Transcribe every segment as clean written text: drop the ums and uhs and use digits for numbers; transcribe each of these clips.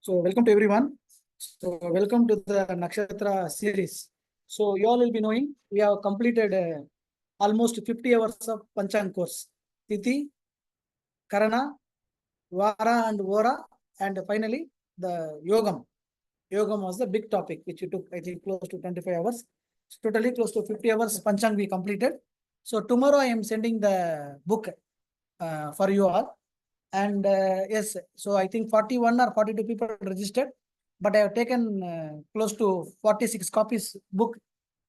So welcome to everyone. So welcome to the nakshatra series. So you all will be knowing we have completed almost 50 hours of Panchang course. Tithi, Karana, Vara and Vora, and finally the Yogam. Yogam was the big topic which we took, I think, close to 25 hours. So totally close to 50 hours Panchang we completed. So tomorrow I am sending the book for you all. And yes, so I think 41 or 42 people registered, but I have taken close to 46 copies book.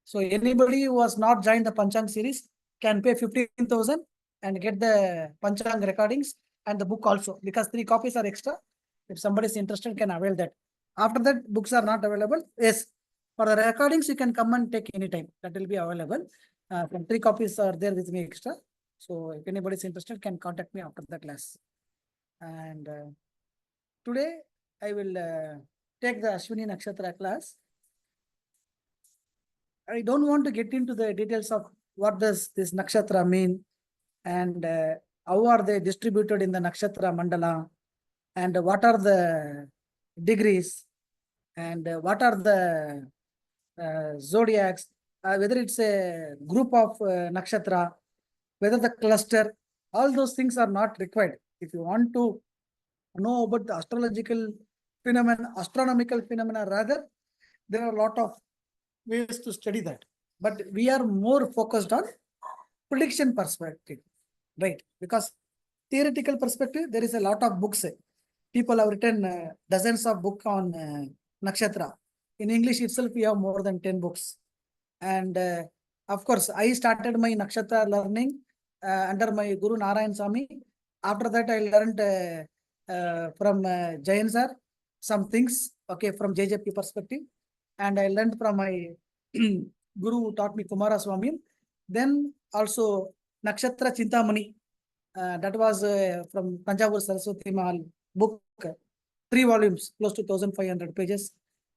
So anybody who has not joined the Panchang series can pay 15,000 and get the Panchang recordings and the book also, because 3 copies are extra. If somebody is interested, can avail that. After that, books are not available. Yes, for the recordings, you can come and take anytime. That will be available. From 3 copies are there with me extra. So if anybody is interested, can contact me after the class. And today I will take the Ashwini nakshatra class. I don't want to get into the details of what does this nakshatra mean and how are they distributed in the nakshatra mandala and what are the degrees and what are the zodiacs, whether it's a group of nakshatra, whether the cluster, all those things are not required. If you want to know about the astrological phenomena, astronomical phenomena, rather, there are a lot of ways to study that. But we are more focused on prediction perspective, right? Because theoretical perspective, there is a lot of books. People have written dozens of books on nakshatra. In English itself, we have more than 10 books. And of course, I started my nakshatra learning under my Guru Narayan Swami. After that, I learned from Jain sir some things, okay, from JJP perspective. And I learned from my Guru who taught me Kumara Swami. Then also Nakshatra Chintamani. That was from Tanjavur Saraswati Mahal book. 3 volumes, close to 1500 pages.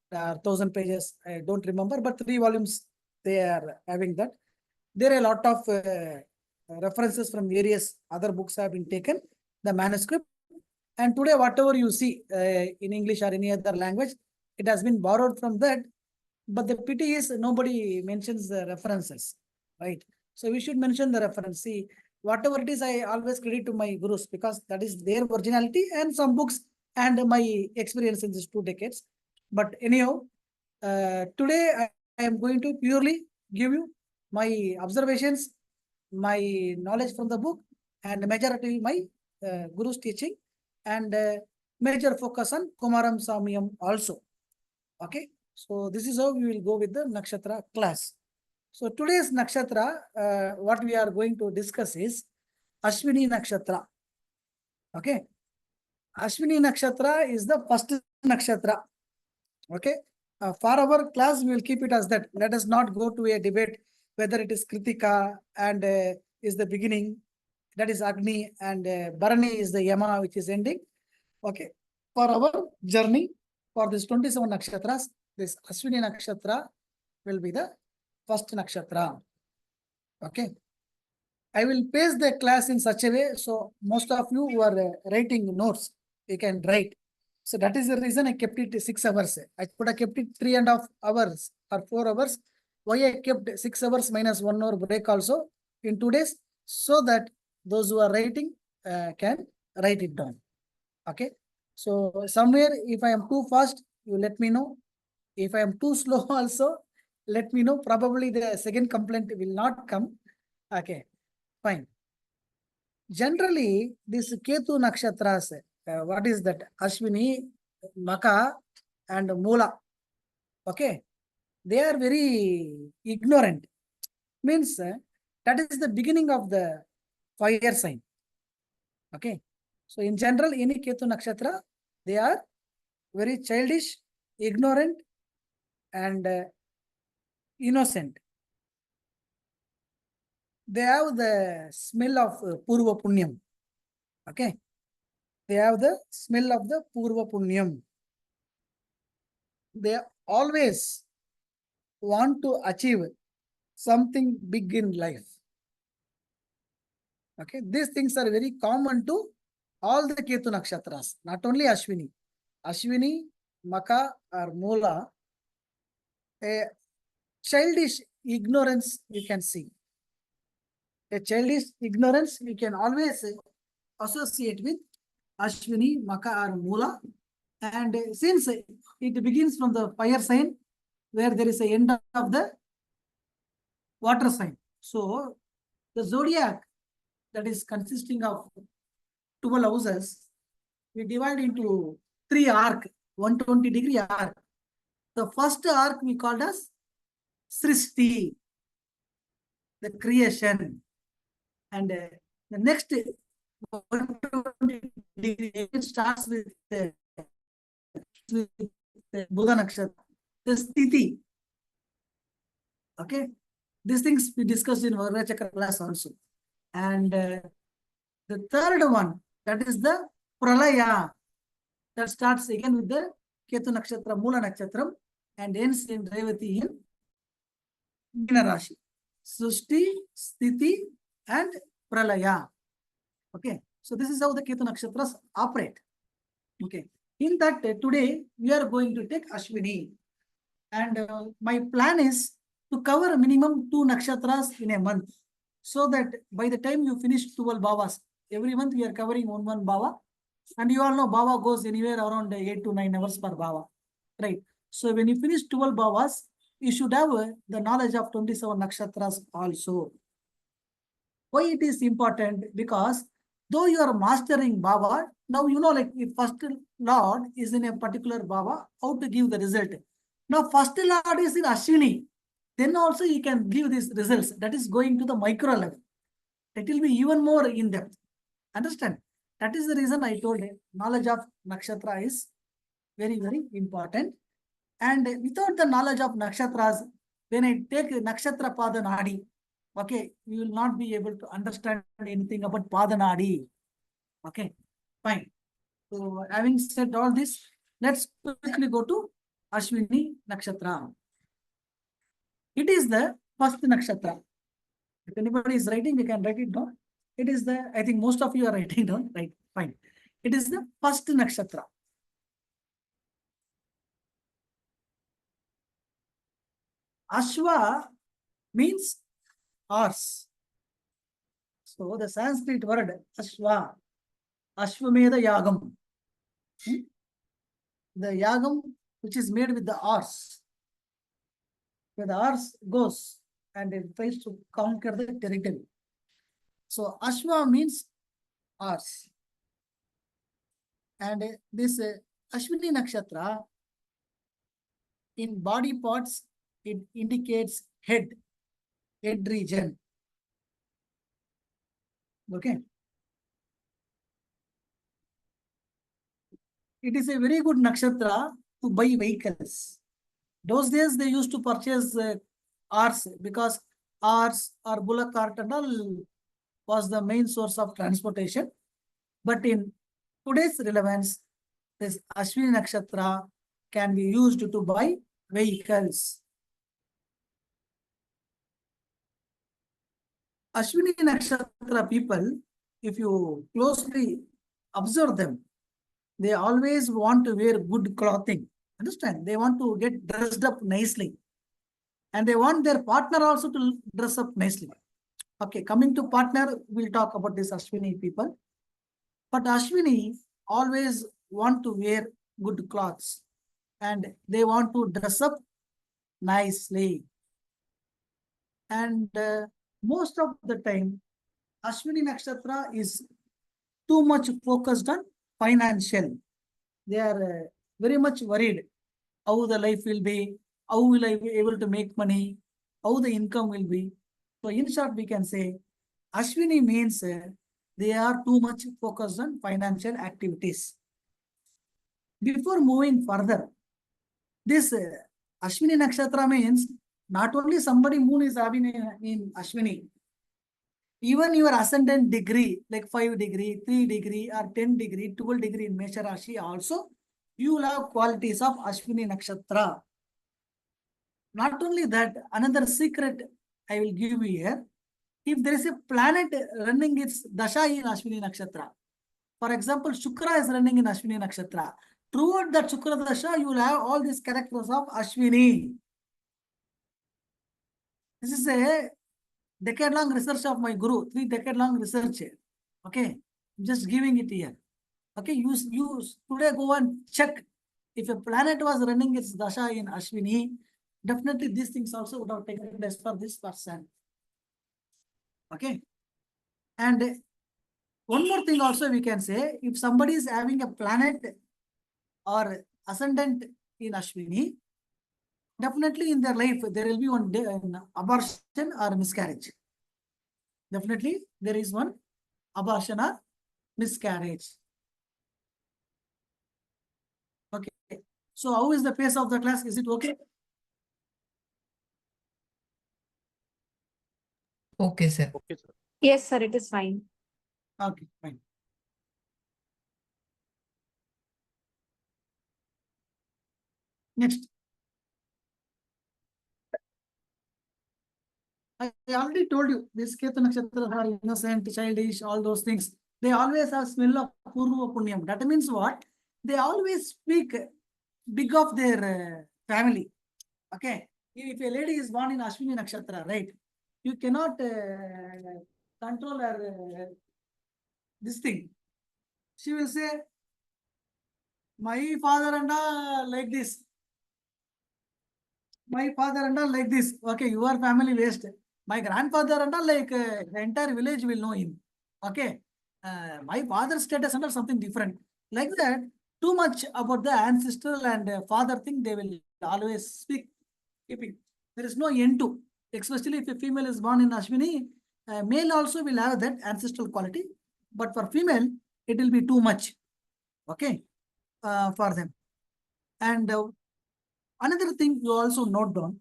1000 pages, I don't remember, but 3 volumes they are having that. There are a lot of references from various other books have been taken, the manuscript. And today, whatever you see in English or any other language, it has been borrowed from that. But the pity is nobody mentions the references, right? So we should mention the reference. See, whatever it is, I always credit to my gurus because that is their originality and some books and my experience in these 2 decades. But anyhow, today I am going to purely give you my observations, my knowledge from the book, and majority my guru's teaching, and major focus on Kumaram Samyam also. Okay, so this is how we will go with the nakshatra class. So today's nakshatra, what we are going to discuss is Ashwini nakshatra. Okay, Ashwini nakshatra is the first nakshatra. Okay, for our class, we will keep it as that. Let us not go to a debate whether it is Kritika and is the beginning, that is Agni, and Bharani is the Yama, which is ending. Okay, for our journey, for this 27 nakshatras, this Ashwini nakshatra will be the first nakshatra. Okay, I will pace the class in such a way so most of you who are writing notes, you can write. So that is the reason I kept it 6 hours. I could have kept it 3.5 hours or 4 hours. Why I kept 6 hours minus 1 hour break also in 2 days, so that those who are writing can write it down. Okay. So somewhere if I am too fast, you let me know. If I am too slow also, let me know. Probably the second complaint will not come. Okay, fine. Generally, this Ketu nakshatras, what is that? Ashwini, Maka, and Mula. Okay, they are very ignorant. Means that is the beginning of the fire sign. Okay, so in general, any Ketu nakshatra, they are very childish, ignorant, and innocent. They have the smell of Purva Punyam. Okay, they have the smell of the Purva Punyam. They always want to achieve something big in life. Okay, these things are very common to all the Ketu nakshatras, not only Ashwini. Ashwini, Maka or Mula, a childish ignorance you can see. A childish ignorance you can always associate with Ashwini, Maka or Mula. And since it begins from the fire sign, where there is a end of the water sign. So the zodiac that is consisting of 12 houses, we divide into 3 arc, 120-degree arc. The first arc we called as Srishti, the creation. And the next 120 degree it starts with the Buddha Nakshatra, the Sthiti. Okay, these things we discussed in Varga Chakra class also. And the third one, that is the Pralaya, that starts again with the Ketu Nakshatra, Mula Nakshatram, and ends in Revati in Meena Rashi. Sushti, Sthiti, and Pralaya. Okay, so this is how the Ketu Nakshatras operate. Okay, in that today we are going to take Ashwini, and my plan is to cover minimum 2 nakshatras in a month, so that by the time you finish 12 bhavas, every month we are covering one bhava, and you all know bhava goes anywhere around 8 to 9 hours per bhava, right? So when you finish 12 bhavas, you should have the knowledge of 27 nakshatras also. Why it is important? Because though you are mastering bhava, now you know, like if first lord is in a particular bhava, how to give the result. Now first lord is in Ashwini, then also you can give these results. That is going to the micro level. It will be even more in depth. Understand? That is the reason I told you knowledge of nakshatra is very, very important. And without the knowledge of nakshatras, when I take nakshatra padanadi, okay, you will not be able to understand anything about padanadi. Okay, fine. So having said all this, let's quickly go to Ashwini nakshatra. It is the first nakshatra. If anybody is writing, we can write it down. It is the, I think most of you are writing down, right? Fine. It is the first nakshatra. Ashwa means horse. So the Sanskrit word Ashwa, Ashwamedha Yagam. The Yagam which is made with the horse. Where the horse goes and it tries to conquer the territory. So Ashwa means horse. And this Ashwini Nakshatra, in body parts, it indicates head region. Okay. It is a very good nakshatra to buy vehicles. Those days they used to purchase cars because cars or bullock cart and all was the main source of transportation. But in today's relevance, this Ashwini Nakshatra can be used to buy vehicles. Ashwini Nakshatra people, if you closely observe them, they always want to wear good clothing. Understand? They want to get dressed up nicely. And they want their partner also to dress up nicely. Okay, coming to partner, we'll talk about this Ashwini people. But Ashwini always want to wear good clothes. And they want to dress up nicely. And most of the time, Ashwini Nakshatra is too much focused on financial. They are very much worried how the life will be, how will I be able to make money, how the income will be. So in short, we can say Ashwini means they are too much focused on financial activities. Before moving further, this Ashwini Nakshatra means not only somebody moon is having in Ashwini, even your ascendant degree, like 5 degree, 3 degree, or 10 degree, 12 degree in Mesha Rashi also, you will have qualities of Ashwini Nakshatra. Not only that, another secret I will give you here. If there is a planet running its Dasha in Ashwini Nakshatra, for example, Shukra is running in Ashwini Nakshatra, Throughout that Shukra Dasha, you will have all these characters of Ashwini. This is a decade-long research of my guru, 3-decade-long research. Okay, just giving it here. Okay, you today go and check if a planet was running its dasha in Ashwini, definitely these things also would have taken place for this person. Okay, and one more thing also we can say, if somebody is having a planet or ascendant in Ashwini, definitely in their life there will be one day an abortion or miscarriage. Definitely there is one abortion or miscarriage. Okay, so how is the pace of the class? Is it okay? Okay, sir. Okay, sir. Yes, sir, it is fine. Okay, fine. Next. I already told you, these Ketu Nakshatras are innocent, childish, all those things. They always have smell of Purva Punyam. That means what? They always speak big of their family. Okay. If a lady is born in Ashwini Nakshatra, right? You cannot control her this thing. She will say, my father and like this. My father and all like this. Okay, your family waste. My grandfather and all like the entire village will know him. Okay. My father's status and all something different. Like that, too much about the ancestral and father thing they will always speak. Keeping. There is no end to. Especially if a female is born in Ashwini, male also will have that ancestral quality. But for female, it will be too much. Okay. For them. And another thing you also note down,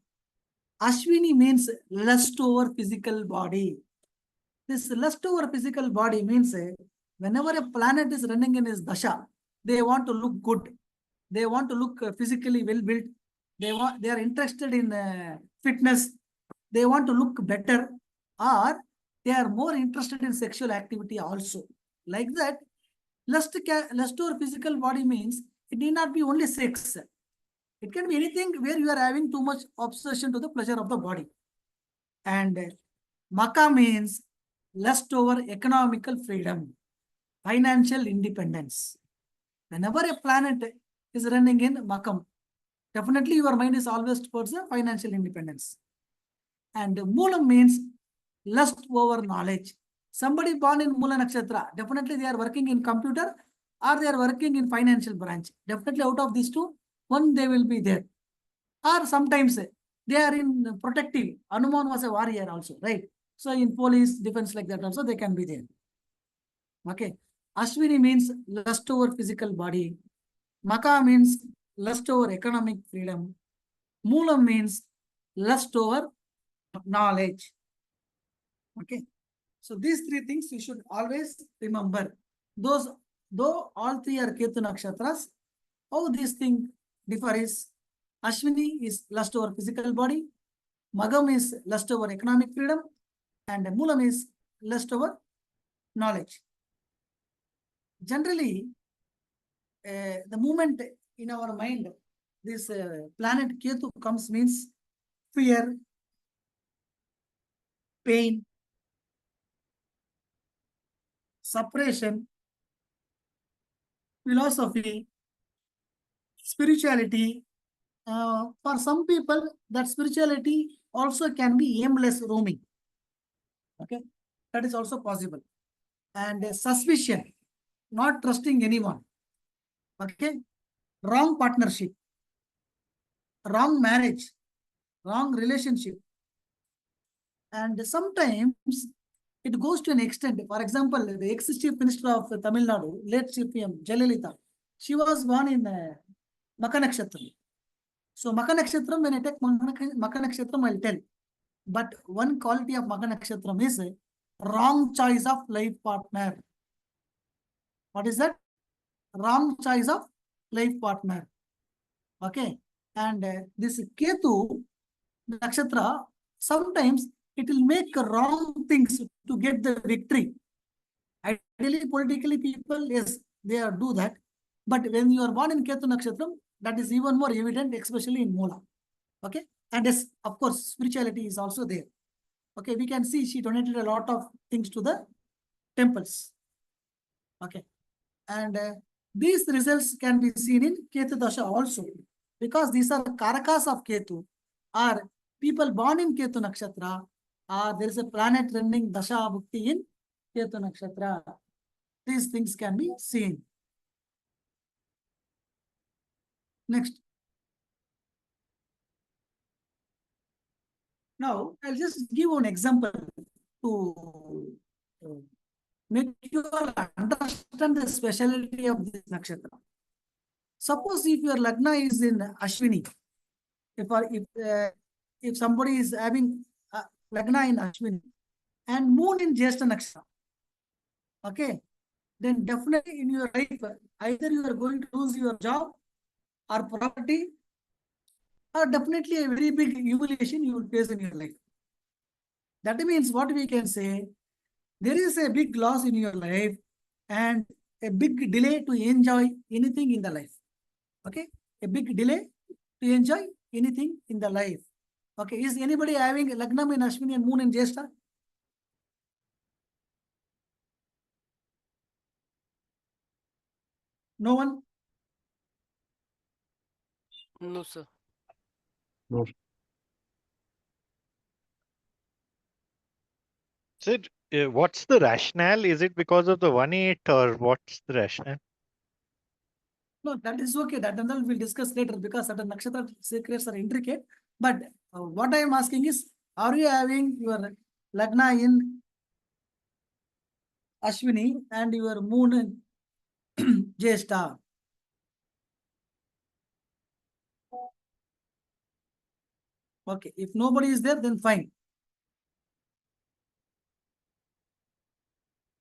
Ashwini means lust over physical body. This lust over physical body means whenever a planet is running in his dasha, they want to look good. They want to look physically well built. They are interested in fitness. They want to look better, or they are more interested in sexual activity also. Like that, lust over physical body means it need not be only sex. It can be anything where you are having too much obsession to the pleasure of the body. And Maka means lust over economical freedom, financial independence. Whenever a planet is running in Makam, definitely your mind is always towards the financial independence. And Moolam means lust over knowledge. Somebody born in Mula Nakshatra, definitely they are working in computer or they are working in financial branch. Definitely out of these two, one they will be there. Or sometimes they are in protective. Hanuman was a warrior also, right? So in police, defense like that also they can be there. Okay. Ashwini means lust over physical body. Maka means lust over economic freedom. Moolam means lust over knowledge. Okay. So these three things you should always remember. Though all three are Ketu Nakshatras, how this thing differ is Ashwini is lust over physical body, Magam is lust over economic freedom, and Moolam is lust over knowledge. Generally, the moment in our mind this planet Ketu comes means fear, pain, suppression, philosophy, spirituality. For some people, that spirituality also can be aimless roaming. Okay, that is also possible. And suspicion, not trusting anyone. Okay, wrong partnership, wrong marriage, wrong relationship. And sometimes it goes to an extent. For example, the ex-chief minister of Tamil Nadu, late CPM, Jayalalitha, she was born in Maka Nakshatra. So Maka Nakshatram, when I take Maka Nakshatram, I'll tell. But one quality of Maka Nakshatram is a wrong choice of life partner. What is that? Wrong choice of life partner. Okay. And this Ketu Nakshatra, sometimes it will make wrong things to get the victory. Ideally, politically, people, yes, they do that. But when you are born in Ketu Nakshatram, that is even more evident, especially in Moola. Okay. And yes, of course, spirituality is also there. Okay. We can see she donated a lot of things to the temples. Okay. And these results can be seen in Ketu Dasha also, because these are Karakas of Ketu, or people born in Ketu Nakshatra, or there is a planet running Dasha Bhukti in Ketu Nakshatra. These things can be seen. Next. Now, I'll just give one example to make you all understand the speciality of this nakshatra. Suppose if your lagna is in Ashwini, if somebody is having lagna in Ashwini and moon in Jyeshtha nakshatra, okay, then definitely in your life, either you are going to lose your job or property, or definitely a very big humiliation you will face in your life. That means what we can say, there is a big loss in your life and a big delay to enjoy anything in the life. Okay, a big delay to enjoy anything in the life. Okay, is anybody having Lagnam in Ashwini and Moon in Jyeshtha? No one? No, sir. No. Sir, what's the rationale? Is it because of the 1/8 or what's the rationale? No, that is okay. That and all we'll discuss later, because certain nakshatra secrets are intricate. But what I am asking is, are you having your Lagna in Ashwini and your Moon in Jyeshtha? Okay, if nobody is there, then fine.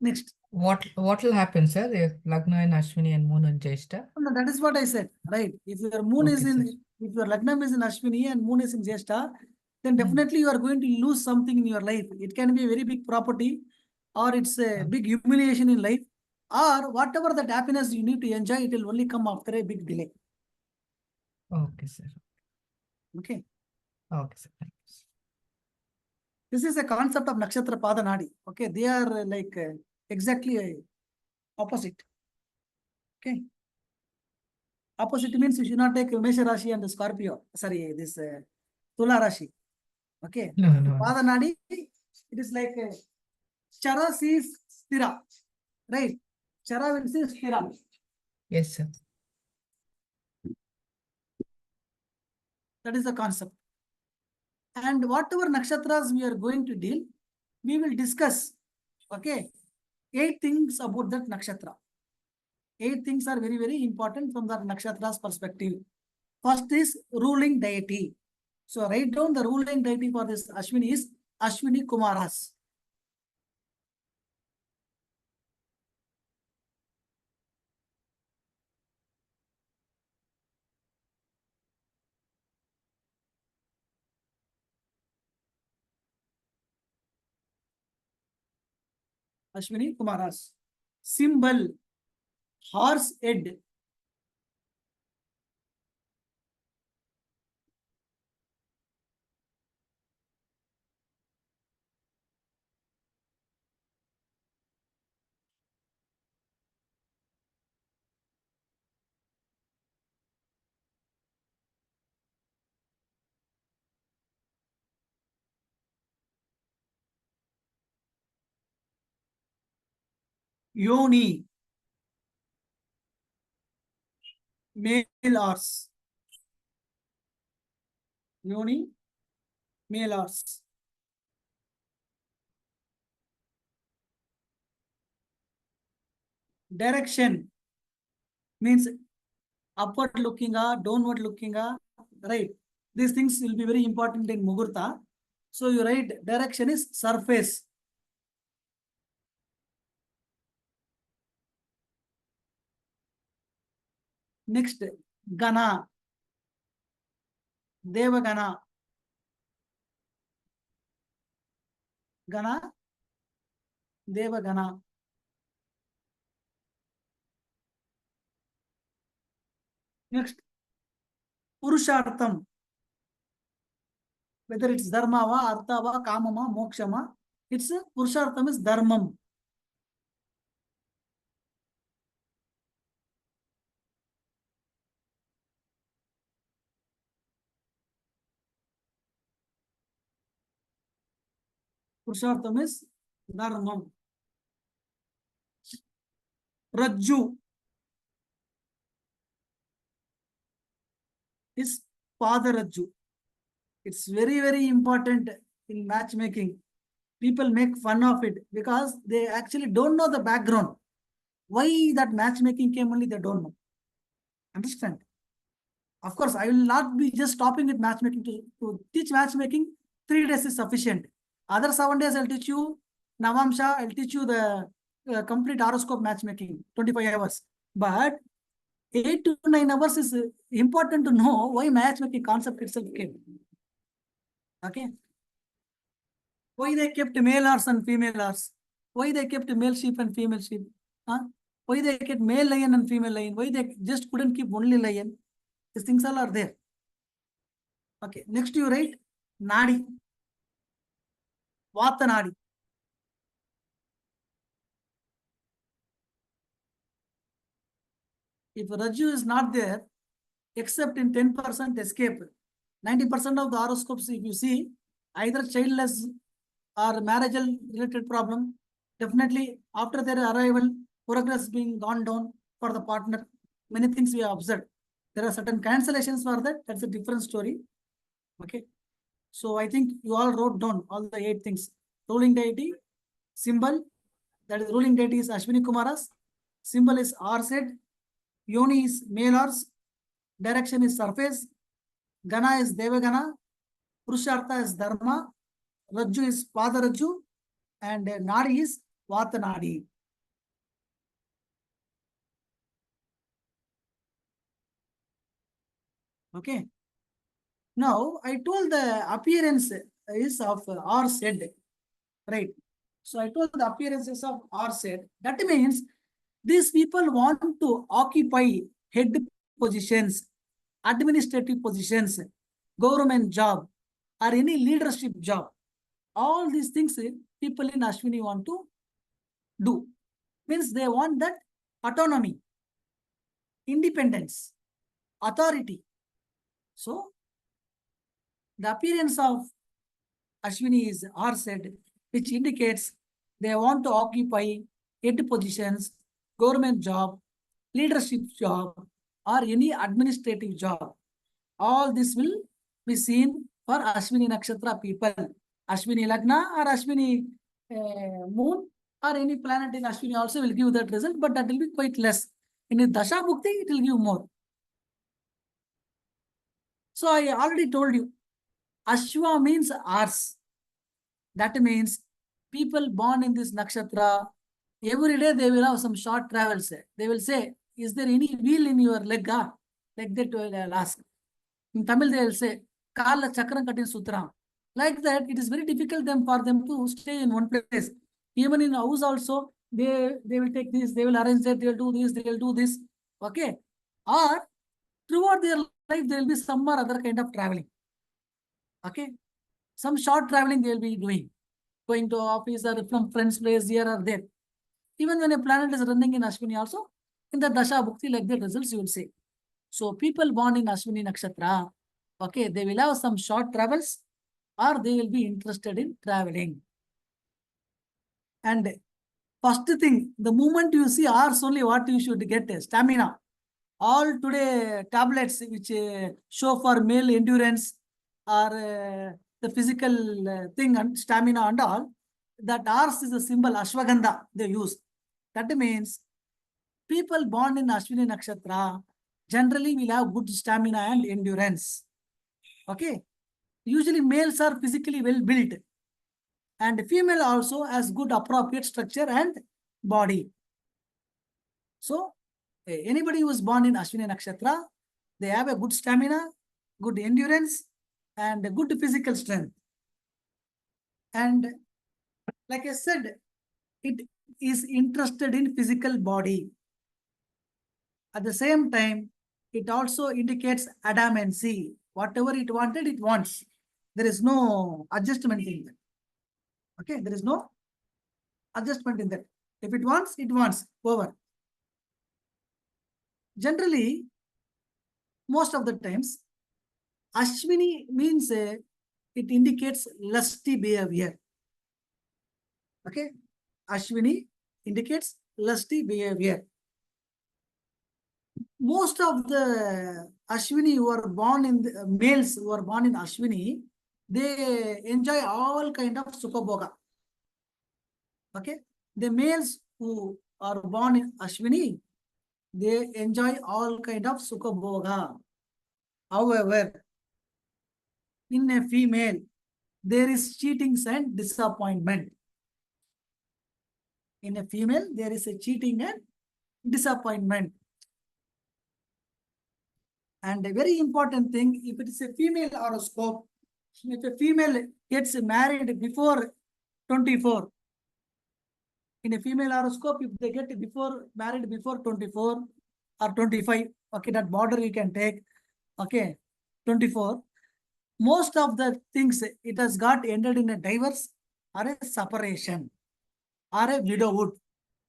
Next. What will happen, sir? If Lagna in Ashwini and Moon in Jyeshtha? No, that is what I said, right? If your moon is Okay, in, sir. if your Lagnam is in Ashwini and moon is in Jyeshtha, then definitely you are going to lose something in your life. It can be a very big property, or it's a big humiliation in life, or whatever that happiness you need to enjoy, it will only come after a big delay. Okay, sir. Okay. Okay, sir. Thank you, sir. This is a concept of Nakshatra Padanadi. Okay. They are like exactly opposite. Okay. Opposite means you should not take Mesha Rashi and the Scorpio. Sorry, this Tula Rashi. Okay. No, no. Padanadi, it is like Chara sees Stira. Right? Chara will see Stira. Yes, sir. That is the concept. And whatever nakshatras we are going to deal, we will discuss. Okay. 8 things about that nakshatra. 8 things are very, very important from the nakshatra's perspective. First is ruling deity. So write down the ruling deity for this Ashwini is Ashwini Kumaras. Ashwini Kumaras. Symbol, horse head. Yoni, male horse. Yoni, male horse. Direction means upward looking, downward looking, right? These things will be very important in Mugurta. So you write direction is surface. Next, Gana, Devagana. Gana, Devagana. Next, Purushartham. Whether it's Dharmava, Arthava, Kamama, Mokshama, it's Purushartham is Dharmam. Purushartham is Dharmam. Rajju is Padarajju. It's very, very important in matchmaking. People make fun of it because they actually don't know the background. Why that matchmaking came only, they don't know. Understand? Of course, I will not be just stopping with matchmaking. To teach matchmaking, 3 days is sufficient. Other 7 days, I'll teach you Navamsha, I'll teach you the complete horoscope matchmaking, 25 hours. But 8 to 9 hours is important to know why matchmaking concept itself came. Okay. Why they kept male horse and female horse? Why they kept male sheep and female sheep? Huh? Why they kept male lion and female lion? Why they just couldn't keep only lion? These things all are there. Okay, next you write Nadi. Vata Nadi. If Raju is not there, except in 10% escape, 90% of the horoscopes, if you see, either childless or marriageal related problem, definitely after their arrival, progress being gone down for the partner. Many things we have observed. There are certain cancellations for that. That's a different story. Okay. So I think you all wrote down all the 8 things. Ruling deity, symbol, that is ruling deity is Ashwini Kumaras. Symbol is Arset. Yoni is male horse. Direction is surface. Gana is Devagana. Purushartha is Dharma. Rajju is Padarajju. And Nadi is Vata Nadi. Okay. Now, I told the appearance is of horse head. Right. So I told the appearances of horse head. That means these people want to occupy head positions, administrative positions, government job, or any leadership job. All these things people in Ashwini want to do. Means they want that autonomy, independence, authority. So the appearance of Ashwini is horse head, which indicates they want to occupy head positions, government job, leadership job, or any administrative job. All this will be seen for Ashwini Nakshatra people. Ashwini Lagna or Ashwini moon or any planet in Ashwini also will give that result, but that will be quite less. In the Dasha Bhukti, it will give more. So I already told you, Ashwa means horse. That means people born in this nakshatra, every day they will have some short travels. They will say, is there any wheel in your leg? Like that will ask. In Tamil, they will say, Kala Chakram Katin Sutra. Like that, it is very difficult for them to stay in one place. Even in house also, they will take this, they will arrange that, they will do this, they will do this. Okay. Or throughout their life, there will be some or other kind of traveling. Okay. Some short traveling they will be doing. Going to office or from friends' place here or there. Even when a planet is running in Ashwini also, in the Dasha Bhukti, like the results you will see. So people born in Ashwini Nakshatra, okay, they will have some short travels or they will be interested in traveling. And first thing, the moment you see hours only, what you should get is stamina. All today tablets which show for male endurance or the physical thing and stamina and all, that hours is a symbol Ashwagandha they use. That means people born in Ashwini Nakshatra generally will have good stamina and endurance. Okay. Usually males are physically well built and female also has good appropriate structure and body. So anybody who is born in Ashwini Nakshatra, they have a good stamina, good endurance and a good physical strength. And like I said, it is interested in physical body. At the same time, it also indicates adamancy. Whatever it wanted, it wants. There is no adjustment in that. Okay, there is no adjustment in that. If it wants, it wants. Over. Generally, most of the times, Ashwini means it indicates lusty behavior. Okay, Ashwini indicates lusty behavior. Most of the Ashwini who are born in the males who are born in Ashwini, they enjoy all kind of sukhabhoga. Okay, the males who are born in Ashwini, they enjoy all kind of sukhabhoga. However, in a female, there is cheatings and disappointment. In a female, there is a cheating and disappointment. And a very important thing, if it is a female horoscope, if a female gets married before 24, in a female horoscope, if they get married before 24 or 25, okay, that border you can take, okay, 24, most of the things, it has got ended in a divorce or a separation or a widowhood.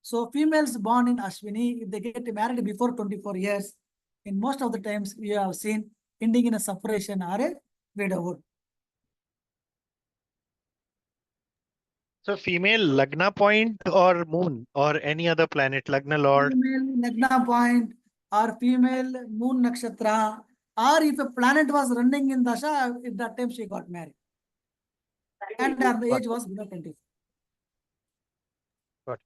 So females born in Ashwini, if they get married before 24 years, in most of the times we have seen ending in a separation or a widowhood. So female Lagna point or moon or any other planet, Lagna Lord. Female Lagna point or female moon nakshatra, or if a planet was running in Dasha, at that time she got married. And her age was below 20. Got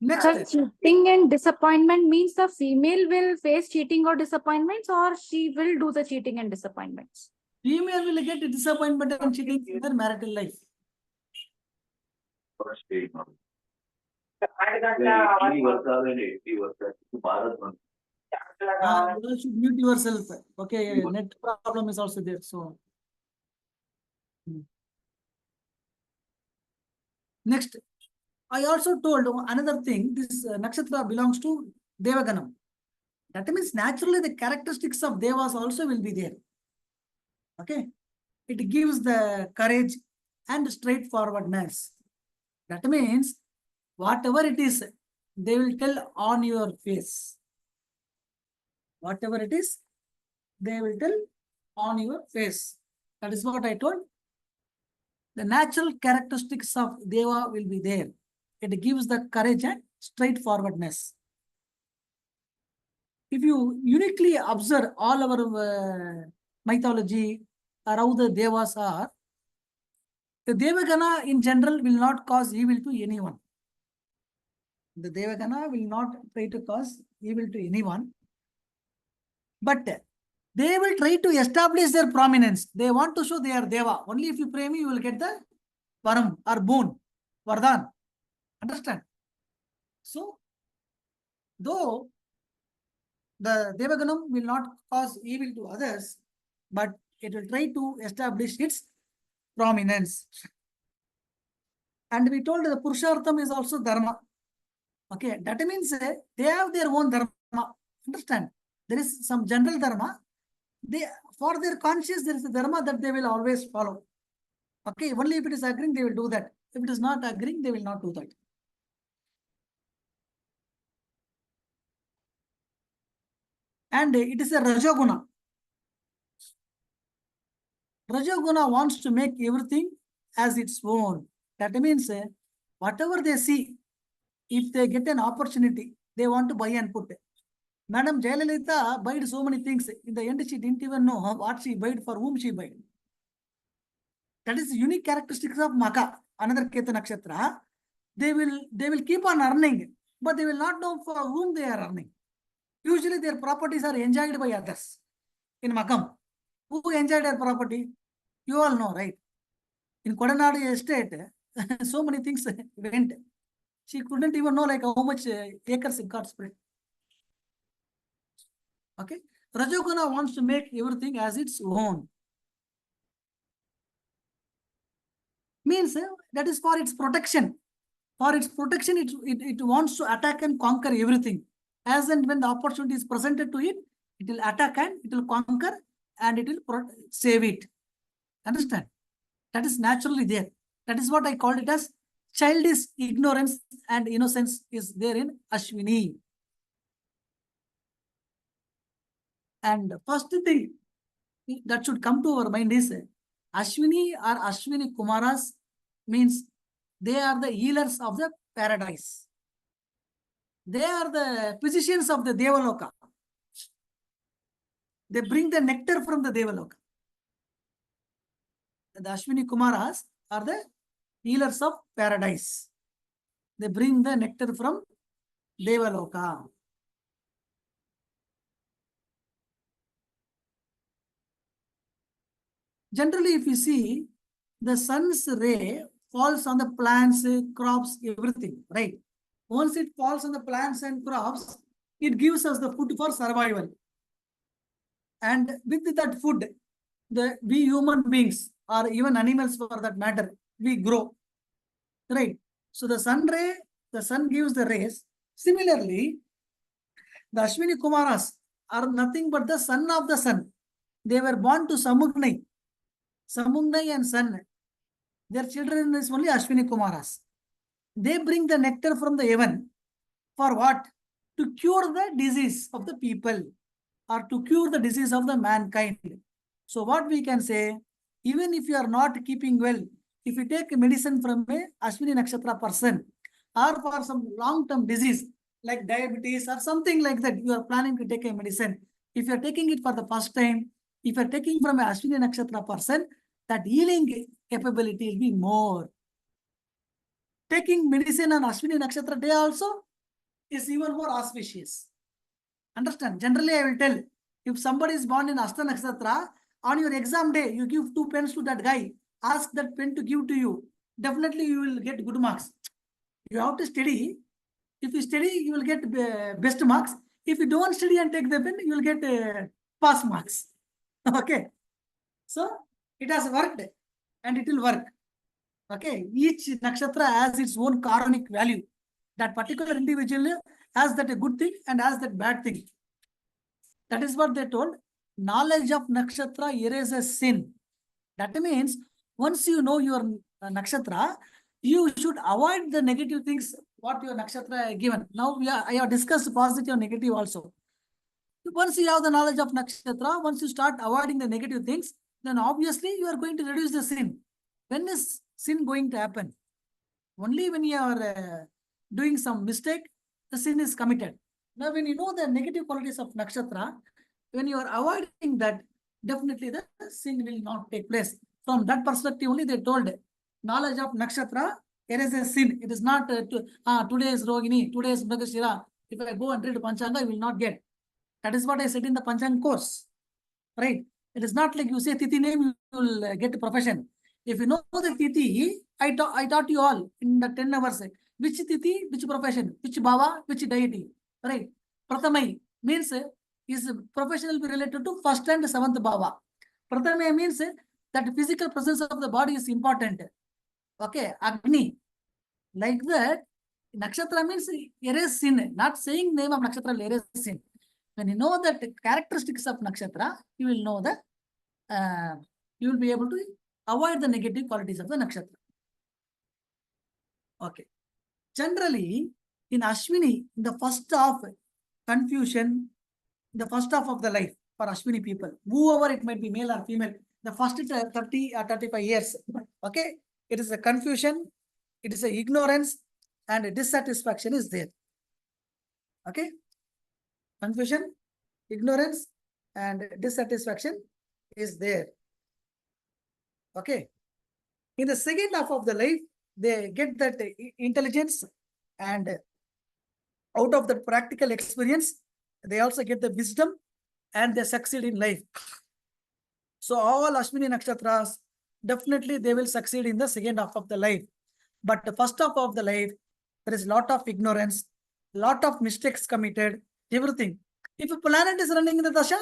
Next, Sir, cheating and disappointment means the female will face cheating or disappointments, or she will do the cheating and disappointments. female will get disappointment and cheating in their marital life. You should mute yourself. Okay, net problem is also there. So, next, I also told another thing. This nakshatra belongs to Devaganam. That means naturally the characteristics of Devas also will be there. Okay, it gives the courage and straightforwardness. That means whatever it is, they will tell on your face. Whatever it is, they will tell on your face. That is what I told. The natural characteristics of Deva will be there. It gives the courage and straightforwardness. If you uniquely observe all our mythology or how the Devas are, the Devagana in general will not cause evil to anyone. The Devagana will not try to cause evil to anyone. But they will try to establish their prominence. They want to show they are Deva. Only if you pray me, you will get the Varam or boon, Vardhan. Understand? So, though the Devaganam will not cause evil to others, but it will try to establish its prominence. And we told the Purushartham is also Dharma. Okay, that means they have their own Dharma. Understand? There is some general Dharma. For their conscience, there is a Dharma that they will always follow. Okay, only if it is agreeing, they will do that. If it is not agreeing, they will not do that. And it is a Rajoguna. Rajoguna wants to make everything as its own. That means whatever they see, if they get an opportunity, they want to buy and put. Madam Jayalalitha bought so many things. In the end, she didn't even know what she bought, for whom she bought. That is unique characteristics of Maka, another Keta Nakshatra. They will keep on earning, but they will not know for whom they are earning. Usually their properties are enjoyed by others. In Makam, who enjoyed their property? You all know, right? In Kodanadu estate, so many things went. She couldn't even know like how much acres it got spread. Okay, Rajoguna wants to make everything as its own. Means that is for its protection. For its protection, it wants to attack and conquer everything. As and when the opportunity is presented to it, it will attack and it will conquer and it will save it. Understand? That is naturally there. That is what I called it as childish ignorance and innocence is there in Ashwini. And first thing that should come to our mind is Ashwini or Ashwini Kumaras means they are the healers of the paradise. They are the physicians of the Devaloka. They bring the nectar from the Devaloka. The Ashwini Kumaras are the healers of paradise. They bring the nectar from Devaloka. Generally, if you see, the sun's ray falls on the plants, crops, everything, right? Once it falls on the plants and crops, it gives us the food for survival. And with that food, we human beings or even animals for that matter, we grow, right? So the sun gives the rays. Similarly, the Ashwini Kumaras are nothing but the son of the sun. They were born to Samugnai and sun. Their children is only Ashwini Kumaras. They bring the nectar from the heaven for what? To cure the disease of the people or to cure the disease of the mankind. So what we can say, even if you are not keeping well, if you take medicine from a Ashwini Nakshatra person or for some long-term disease like diabetes or something like that, you are planning to take a medicine. If you are taking it for the first time, if you are taking from a Ashwini Nakshatra person, that healing capability will be more. Taking medicine on Ashwini Nakshatra day also is even more auspicious. Understand? Generally, I will tell, if somebody is born in Asta Nakshatra, on your exam day, you give 2 pens to that guy, ask that pen to give to you. Definitely, you will get good marks. You have to study. If you study, you will get best marks. If you don't study and take the pen, you will get pass marks. Okay. So, it has worked and it will work. Okay. Each nakshatra has its own karmic value. That particular individual has that a good thing and has that bad thing. That is what they told. Knowledge of nakshatra erases sin. That means once you know your nakshatra, you should avoid the negative things what your nakshatra given. Now I have discussed positive and negative also. Once you have the knowledge of nakshatra, once you start avoiding the negative things, then obviously you are going to reduce the sin. When is sin going to happen? Only when you are doing some mistake, the sin is committed. Now, when you know the negative qualities of nakshatra, when you are avoiding that, definitely the sin will not take place. From that perspective only they told knowledge of nakshatra erases sin. It is not today is Rohini, today is Mrigashira. If I go and read Panchanga, I will not get. That is what I said in the Panchanga course. Right? It is not like you say Tithi name, you will get a profession. If you know the Tithi, I taught you all in the 10 hours. Which Tithi, which profession, which Bhava, which deity. Right? Prathamai means his profession will be related to first and seventh Bhava. Prathamai means that physical presence of the body is important. Okay, Agni. Like that, nakshatra means erase sin. Not saying name of nakshatra will erase sin. When you know that characteristics of nakshatra, you will know that you will be able to avoid the negative qualities of the nakshatra. Okay. Generally, in Ashwini, in the first half, confusion, the first half of the life for Ashwini people, whoever it might be, male or female, the first 30 or 35 years, okay, it is a confusion, it is a ignorance, and a dissatisfaction is there. Okay, confusion, ignorance, and dissatisfaction is there. Okay, in the second half of the life, they get that intelligence, and out of the practical experience, they also get the wisdom and they succeed in life. So all Ashwini Nakshatras, definitely they will succeed in the second half of the life. But the first half of the life, there is a lot of ignorance, lot of mistakes committed, everything. If a planet is running in the Dasha,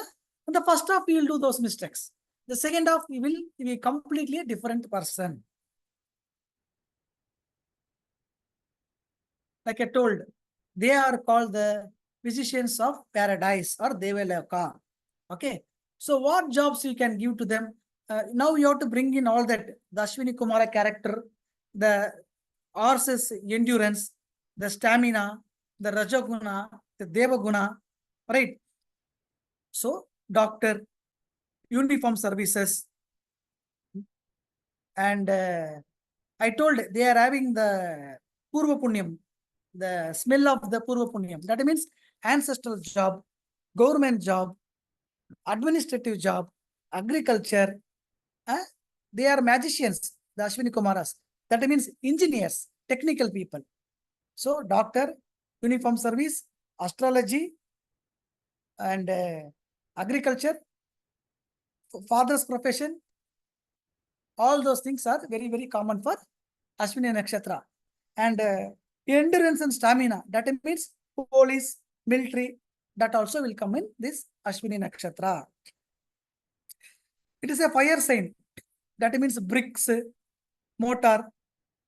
in the first half, he will do those mistakes. The second half, he will be completely a different person. like I told, they are called the physicians of paradise or Devalaka. Okay. So what jobs you can give to them? Now you have to bring in all that, the Ashwini Kumara character, the horse's endurance, the stamina, the Rajaguna, the Devaguna, right? So doctor, uniform services, and I told they are having the Purva Punyam, the smell of the Purva Punyam. That means ancestral job, government job, administrative job, agriculture. They are magicians, the Ashwini Kumaras. That means engineers, technical people. So doctor, uniform service, astrology, and agriculture, father's profession, all those things are very, very common for Ashwini Nakshatra. And endurance and stamina, that means police, military, that also will come in this Ashwini Nakshatra. It is a fire sign. That means bricks, mortar,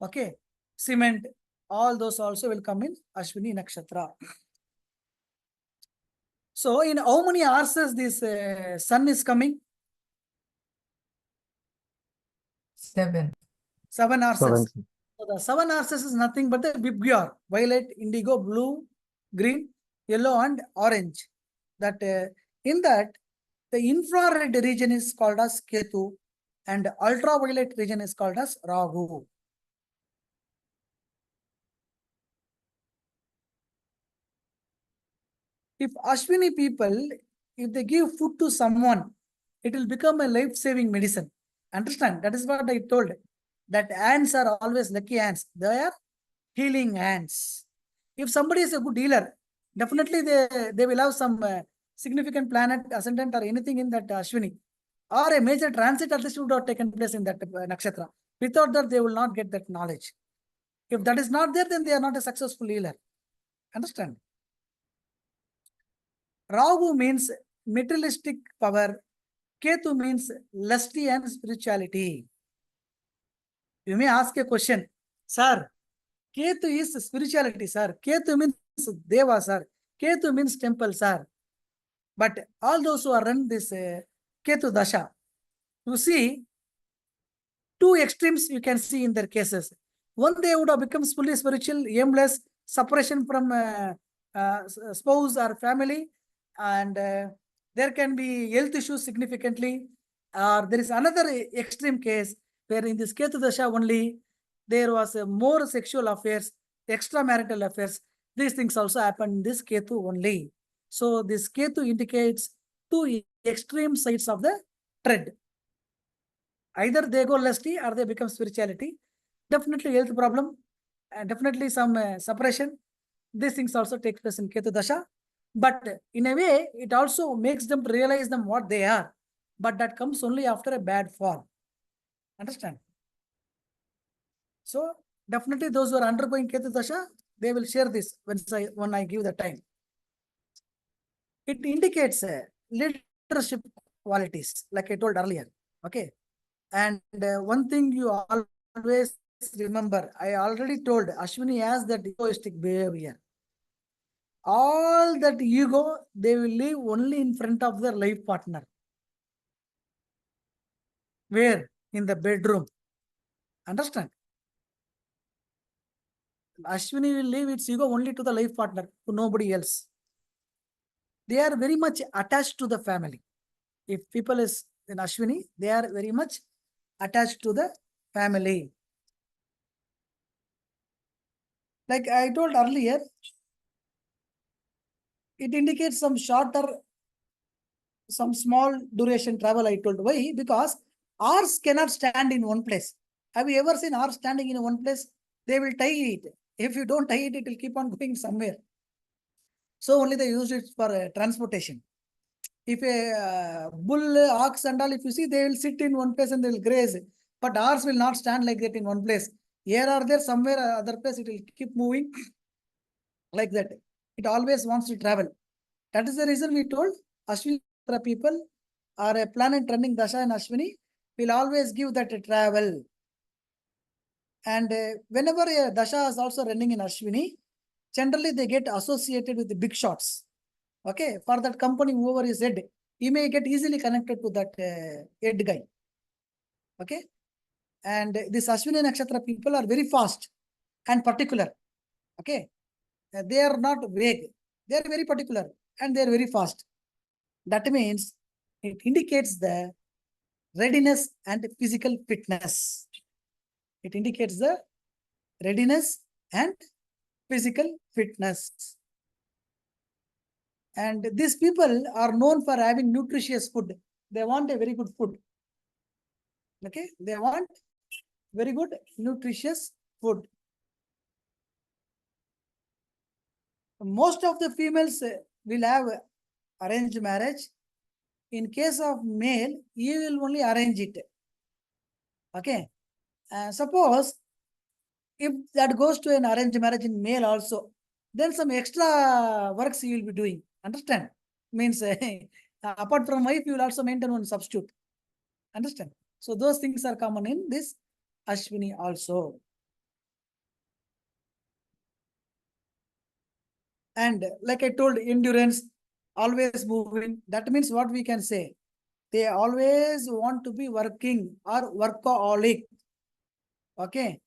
okay, cement, all those also will come in Ashwini Nakshatra. So in how many horses this sun is coming? 7. 7 horses. Seven. So the 7 horses is nothing but the Vibgyor, violet, indigo, blue, green, yellow, and orange. That in that the infrared region is called as Ketu, and ultraviolet region is called as Rahu. If Ashwini people, if they give food to someone, it will become a life-saving medicine. Understand? That is what I told. That ants are always lucky ants. They are healing ants. If somebody is a good healer, definitely they will have some significant planet, ascendant, or anything in that Ashwini. Or a major transit at least would have taken place in that nakshatra. Without that, they will not get that knowledge. If that is not there, then they are not a successful healer. Understand? Rahu means materialistic power. Ketu means lusty and spirituality. You may ask a question, sir, Ketu is spirituality, sir. Ketu means Deva, sir. Ketu means temple, sir. But all those who are run this Ketu Dasha, you see, two extremes you can see in their cases. One, they would have become fully spiritual, aimless, separation from spouse or family, and there can be health issues significantly. There is another extreme case where in this Ketu Dasha only, there was more sexual affairs, extramarital affairs. These things also happen in this Ketu only. So this Ketu indicates two extreme sides of the thread. Either they go lusty or they become spirituality. Definitely health problem, and definitely some suppression. These things also take place in Ketu Dasha. But in a way, it also makes them realize them what they are. But that comes only after a bad fall. Understand? So definitely those who are undergoing Ketu Dasha, they will share this when I give the time. It indicates leadership qualities, like I told earlier. Okay. And one thing you always remember, I already told, Ashwini has that egoistic behavior. All that ego, they will live only in front of their life partner. Where? In the bedroom. Understand? Ashwini will leave its ego only to the life partner, to nobody else. They are very much attached to the family. If people is in Ashwini, they are very much attached to the family. Like I told earlier, it indicates some shorter, some small duration travel. I told why? Because horse cannot stand in one place. Have you ever seen horse standing in one place? They will tie it. If you don't tie it, it will keep on going somewhere. So only they use it for transportation. If a bull, ox and all, if you see, they will sit in one place and they will graze. But horse will not stand like that in one place. Here or there, somewhere other place, it will keep moving like that. It always wants to travel. That is the reason we told Ashwini people or a planet running Dasha and Ashwini will always give that travel. And whenever a Dasha is also running in Ashwini, generally they get associated with the big shots. Okay, for that company, whoever is head, he may get easily connected to that head guy. Okay, and this Ashwini Nakshatra people are very fast and particular. Okay, they are not vague, they are very particular and they are very fast. That means it indicates the readiness and physical fitness. It indicates the readiness and physical fitness. And these people are known for having nutritious food. They want a very good food. Okay, they want very good nutritious food. Most of the females will have arranged marriage. In case of male, he will only arrange it. Okay, suppose if that goes to an arranged marriage in male also, then some extra works you will be doing. Understand? Means apart from wife, you will also maintain one substitute. Understand? So those things are common in this Ashwini also. And like I told, endurance, always moving. That means what we can say? They always want to be working or workaholic. Okay.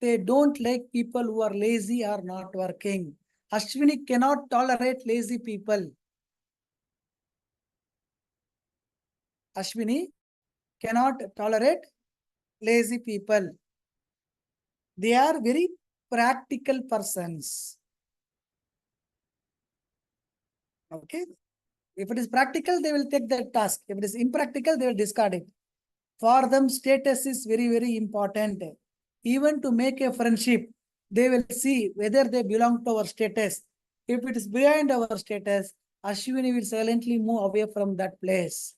They don't like people who are lazy or not working. Ashwini cannot tolerate lazy people. Ashwini cannot tolerate lazy people. They are very practical persons. Okay. If it is practical, they will take that task. If it is impractical, they will discard it. For them, status is very, very important. Even to make a friendship, they will see whether they belong to our status. If it is behind our status, Ashwini will silently move away from that place.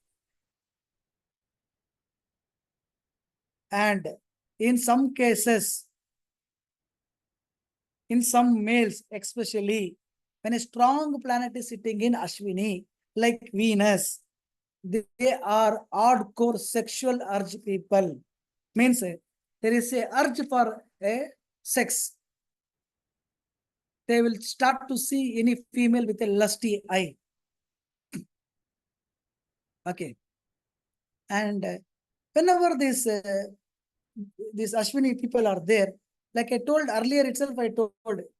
And in some cases, in some males especially, when a strong planet is sitting in Ashwini, like Venus, they are hardcore sexual urge people. Means there is a urge for a sex. They will start to see any female with a lusty eye. Okay. And whenever these Ashwini people are there, like I told earlier itself, I told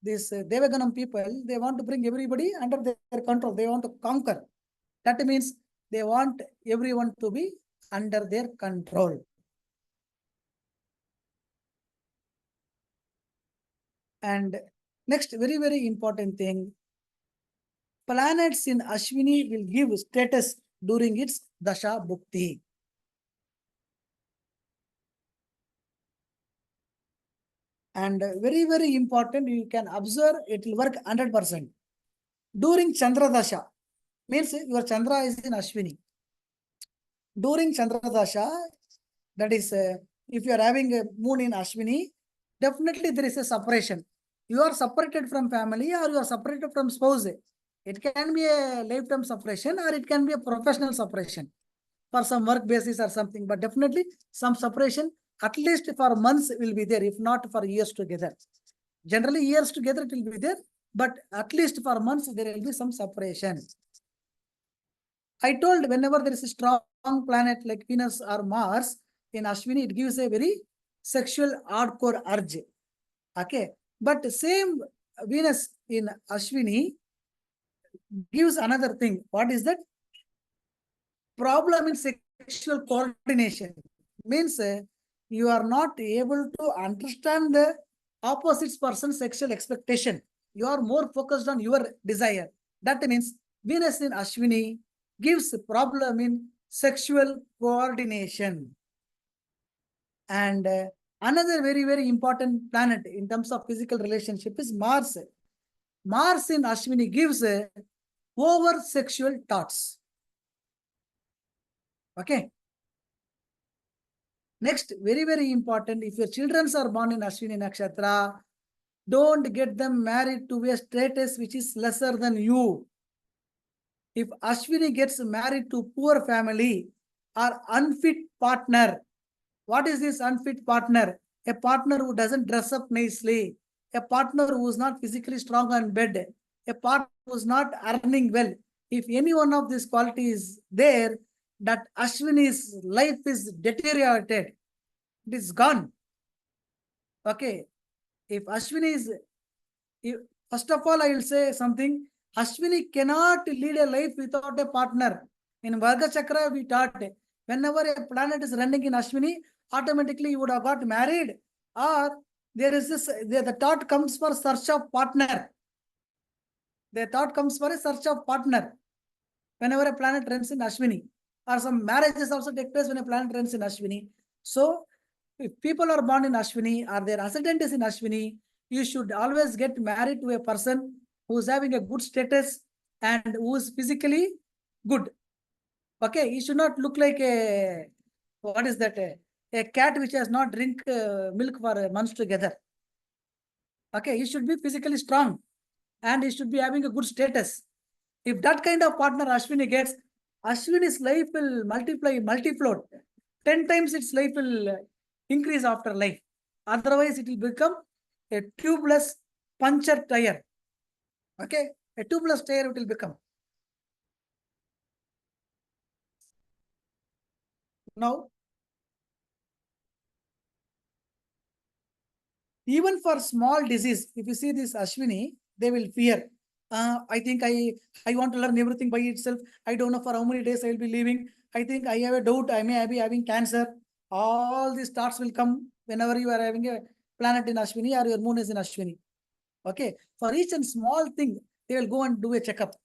these Devaganam people, they want to bring everybody under their control. They want to conquer. That means they want everyone to be under their control. And next, very, very important thing, planets in Ashwini will give status during its Dasha Bhukti. And very, very important, you can observe it will work 100%. During Chandra Dasha, means your Chandra is in Ashwini. During Chandra Dasha, that is, if you are having a moon in Ashwini, definitely there is a separation. You are separated from family or you are separated from spouse. It can be a lifetime separation or it can be a professional separation for some work basis or something, but definitely some separation, at least for months will be there, if not for years together. Generally years together it will be there, but at least for months there will be some separation. I told whenever there is a strong planet like Venus or Mars in Ashwini, it gives a very sexual hardcore urge. Okay, but same Venus in Ashwini gives another thing. What is that? Problem in sexual coordination. Means you are not able to understand the opposite person's sexual expectation. You are more focused on your desire. That means Venus in Ashwini gives problem in sexual coordination. And another very, very important planet in terms of physical relationship is Mars. Mars in Ashwini gives over sexual thoughts. Okay. Next, very, very important, if your children are born in Ashwini Nakshatra, don't get them married to a status which is lesser than you. If Ashwini gets married to poor family or unfit partner, what is this unfit partner? A partner who doesn't dress up nicely, a partner who is not physically strong on bed, a partner who is not earning well. If any one of these qualities there, that Ashwini's life is deteriorated. It is gone. Okay. If Ashwini is, first of all, I will say something. Ashwini cannot lead a life without a partner. In Varga Chakra, we taught whenever a planet is running in Ashwini, automatically you would have got married, or there is this, the thought comes for search of partner. The thought comes for a search of partner whenever a planet runs in Ashwini, or some marriages also take place when a planet runs in Ashwini. So, if people are born in Ashwini or their ascendant is in Ashwini, you should always get married to a person who is having a good status and who is physically good. Okay, he should not look like a, what is that, a cat which has not drink milk for months together. Okay, he should be physically strong and he should be having a good status. If that kind of partner Ashwini gets, Ashwini's life will multifloat. 10 times its life will increase after life. Otherwise, it will become a tubeless puncture tire. Okay, a tubeless tire it will become. Now, even for small disease, if you see this Ashwini, they will fear. I think I want to learn everything by itself. I don't know for how many days I will be living. I think I have a doubt. I may be having cancer. All these thoughts will come whenever you are having a planet in Ashwini or your moon is in Ashwini. Okay. For each and small thing, they will go and do a checkup.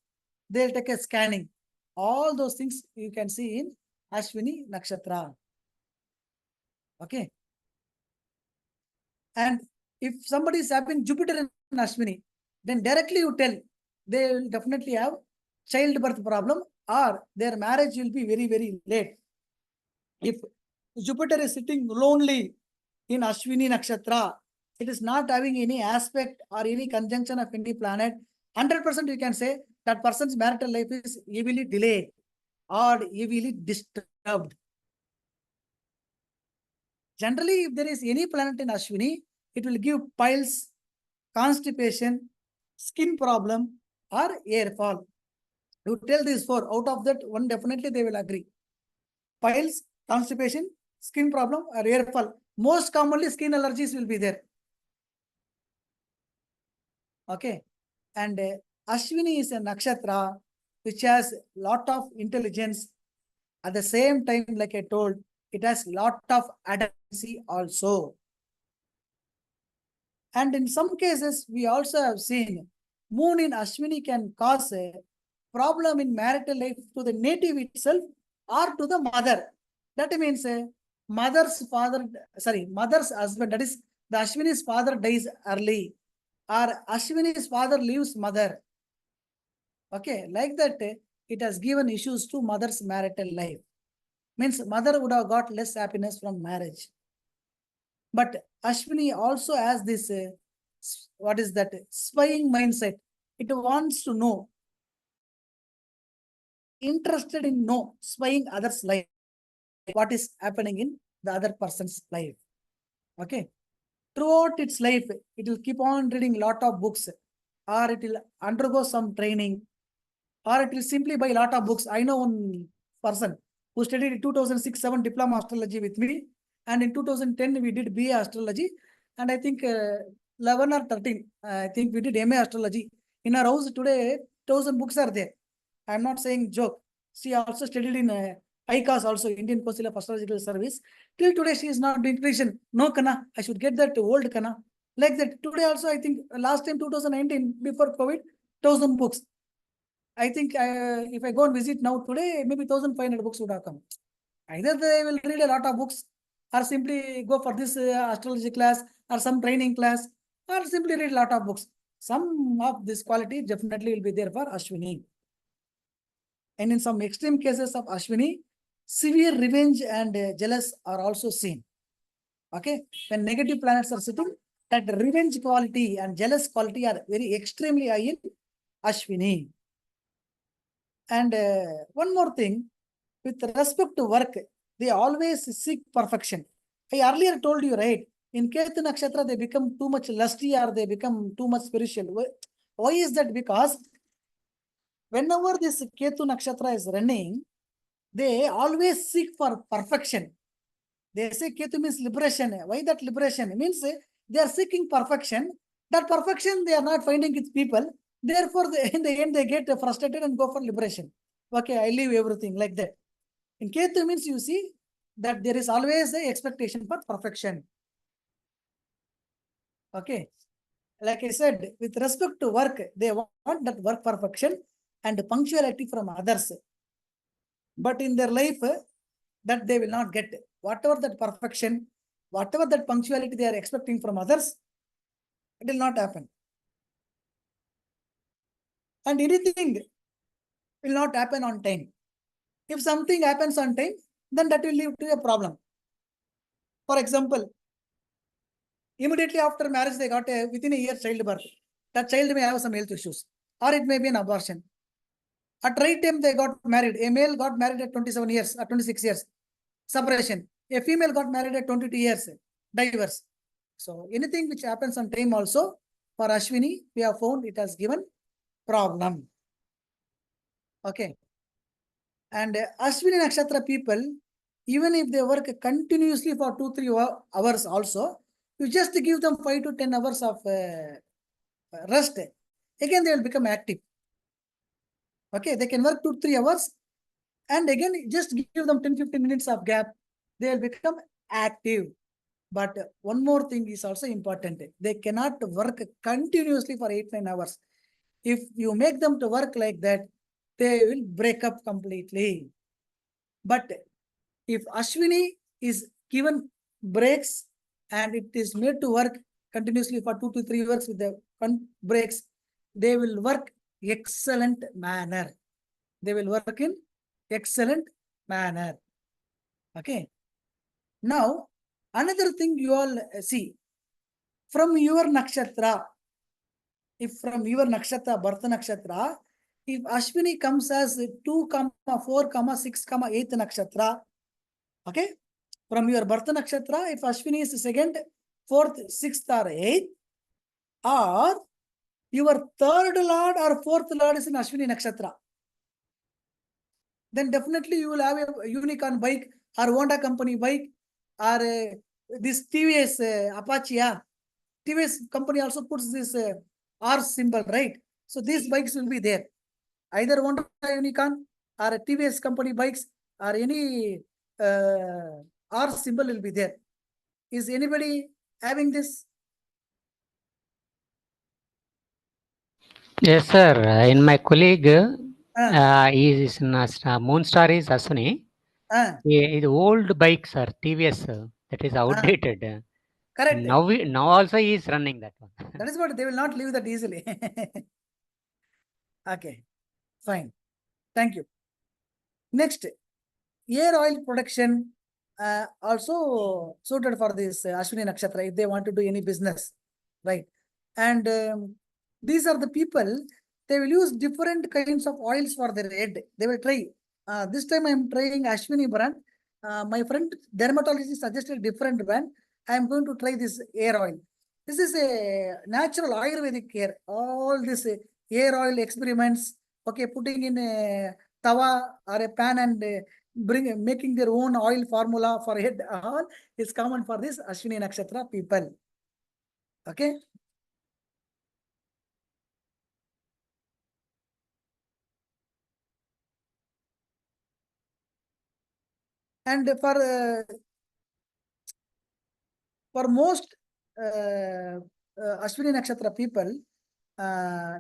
They will take a scanning. All those things you can see in Ashwini nakshatra. Okay. And if somebody is having Jupiter in Ashwini, then directly you tell they will definitely have childbirth problem or their marriage will be very, very late. If Jupiter is sitting lonely in Ashwini nakshatra, it is not having any aspect or any conjunction of any planet, 100% you can say that person's marital life is heavily delayed or heavily disturbed. Generally, if there is any planet in Ashwini, it will give piles, constipation, skin problem, or hair fall. You tell these four, out of that one definitely they will agree. Piles, constipation, skin problem, or hair fall. Most commonly skin allergies will be there. Okay. And Ashwini is a nakshatra which has lot of intelligence. At the same time, like I told, it has lot of adamcy also. And in some cases, we also have seen moon in Ashwini can cause a problem in marital life to the native itself or to the mother. That means mother's husband, that is the Ashwini's father dies early or Ashwini's father leaves mother. Okay, like that, it has given issues to mother's marital life. Means mother would have got less happiness from marriage. But Ashwini also has this, what is that, spying mindset. It wants to know, interested in know, spying others' life, what is happening in the other person's life. Okay. Throughout its life, it will keep on reading lot of books, or it will undergo some training, or it will simply buy lot of books. I know one person who studied in 2006-7 diploma astrology with me. And in 2010, we did BA astrology. And I think 11 or 13, I think we did MA astrology. In our house today, 1,000 books are there. I'm not saying joke. She also studied in ICAS also, Indian Council of Astrological Service. Till today, she is not doing revision. No, Kana, I should get that old Kana. Like that. Today also, I think last time 2019, before COVID, 1,000 books. I think if I go and visit now today, maybe 1,500 books would have come. Either they will read a lot of books or simply go for this astrology class or some training class or simply read a lot of books. Some of this quality definitely will be there for Ashwini. And in some extreme cases of Ashwini, severe revenge and jealous are also seen. Okay, when negative planets are sitting, that revenge quality and jealous quality are very extremely high in Ashwini. And one more thing, with respect to work, they always seek perfection. I earlier told you, right? In Ketu Nakshatra, they become too much lusty or they become too much spiritual. Why is that? Because whenever this Ketu Nakshatra is running, they always seek for perfection. They say Ketu means liberation. Why that liberation? It means they are seeking perfection. That perfection they are not finding with people. Therefore, in the end, they get frustrated and go for liberation. Okay, I leave everything like that. In Ketu means you see that there is always a expectation for perfection. Okay. Like I said, with respect to work, they want that work perfection and punctuality from others. But in their life, that they will not get. Whatever that perfection, whatever that punctuality they are expecting from others, it will not happen. And anything will not happen on time. If something happens on time, then that will lead to a problem. For example, immediately after marriage, they got within a year childbirth. That child may have some health issues, or it may be an abortion. At right time, they got married. A male got married at 27 years, or 26 years, separation. A female got married at 22 years, divorce. So anything which happens on time also, for Ashwini, we have found it has given problem. Okay. And Ashwini Nakshatra people, even if they work continuously for 2-3 hours also, you just give them 5 to 10 hours of rest. Again, they will become active. Okay, they can work 2-3 hours and again just give them 10-15 minutes of gap. They will become active. But one more thing is also important. They cannot work continuously for 8-9 hours. If you make them to work like that, they will break up completely. But if Ashwini is given breaks and it is made to work continuously for 2 to 3 hours with the breaks, they will work excellent manner. They will work in excellent manner. Okay. Now, another thing you all see, from your nakshatra, if from your nakshatra, birth nakshatra, if Ashwini comes as 2, 4, 6, 8 nakshatra, okay, from your birth nakshatra, if Ashwini is 2nd, 4th, 6th or 8th, or your 3rd lord or 4th lord is in Ashwini nakshatra, then definitely you will have a unicorn bike or Honda company bike or this TVS Apache. TVS company also puts this R symbol, right? So these bikes will be there. Either Honda unicorn or TVS company bikes or any R symbol will be there. Is anybody having this? Yes, sir. In my colleague, his moon star is Aswini. Is old bike, sir, TVS. That is outdated. Correct. Now also he is running that one. That is what they will not leave that easily. Okay, fine. Thank you. Next, air oil production also suited for this Ashwini Nakshatra if they want to do any business, right? And these are the people, they will use different kinds of oils for their head. They will try. This time I am trying Ashwini brand. My friend dermatologist suggested different brand. I am going to try this air oil. This is a natural Ayurvedic care. All this air oil experiments, okay, putting in a tawa or a pan and making their own oil formula for head, all is common for this Ashwini Nakshatra people. Okay. And for most Ashwini Nakshatra people,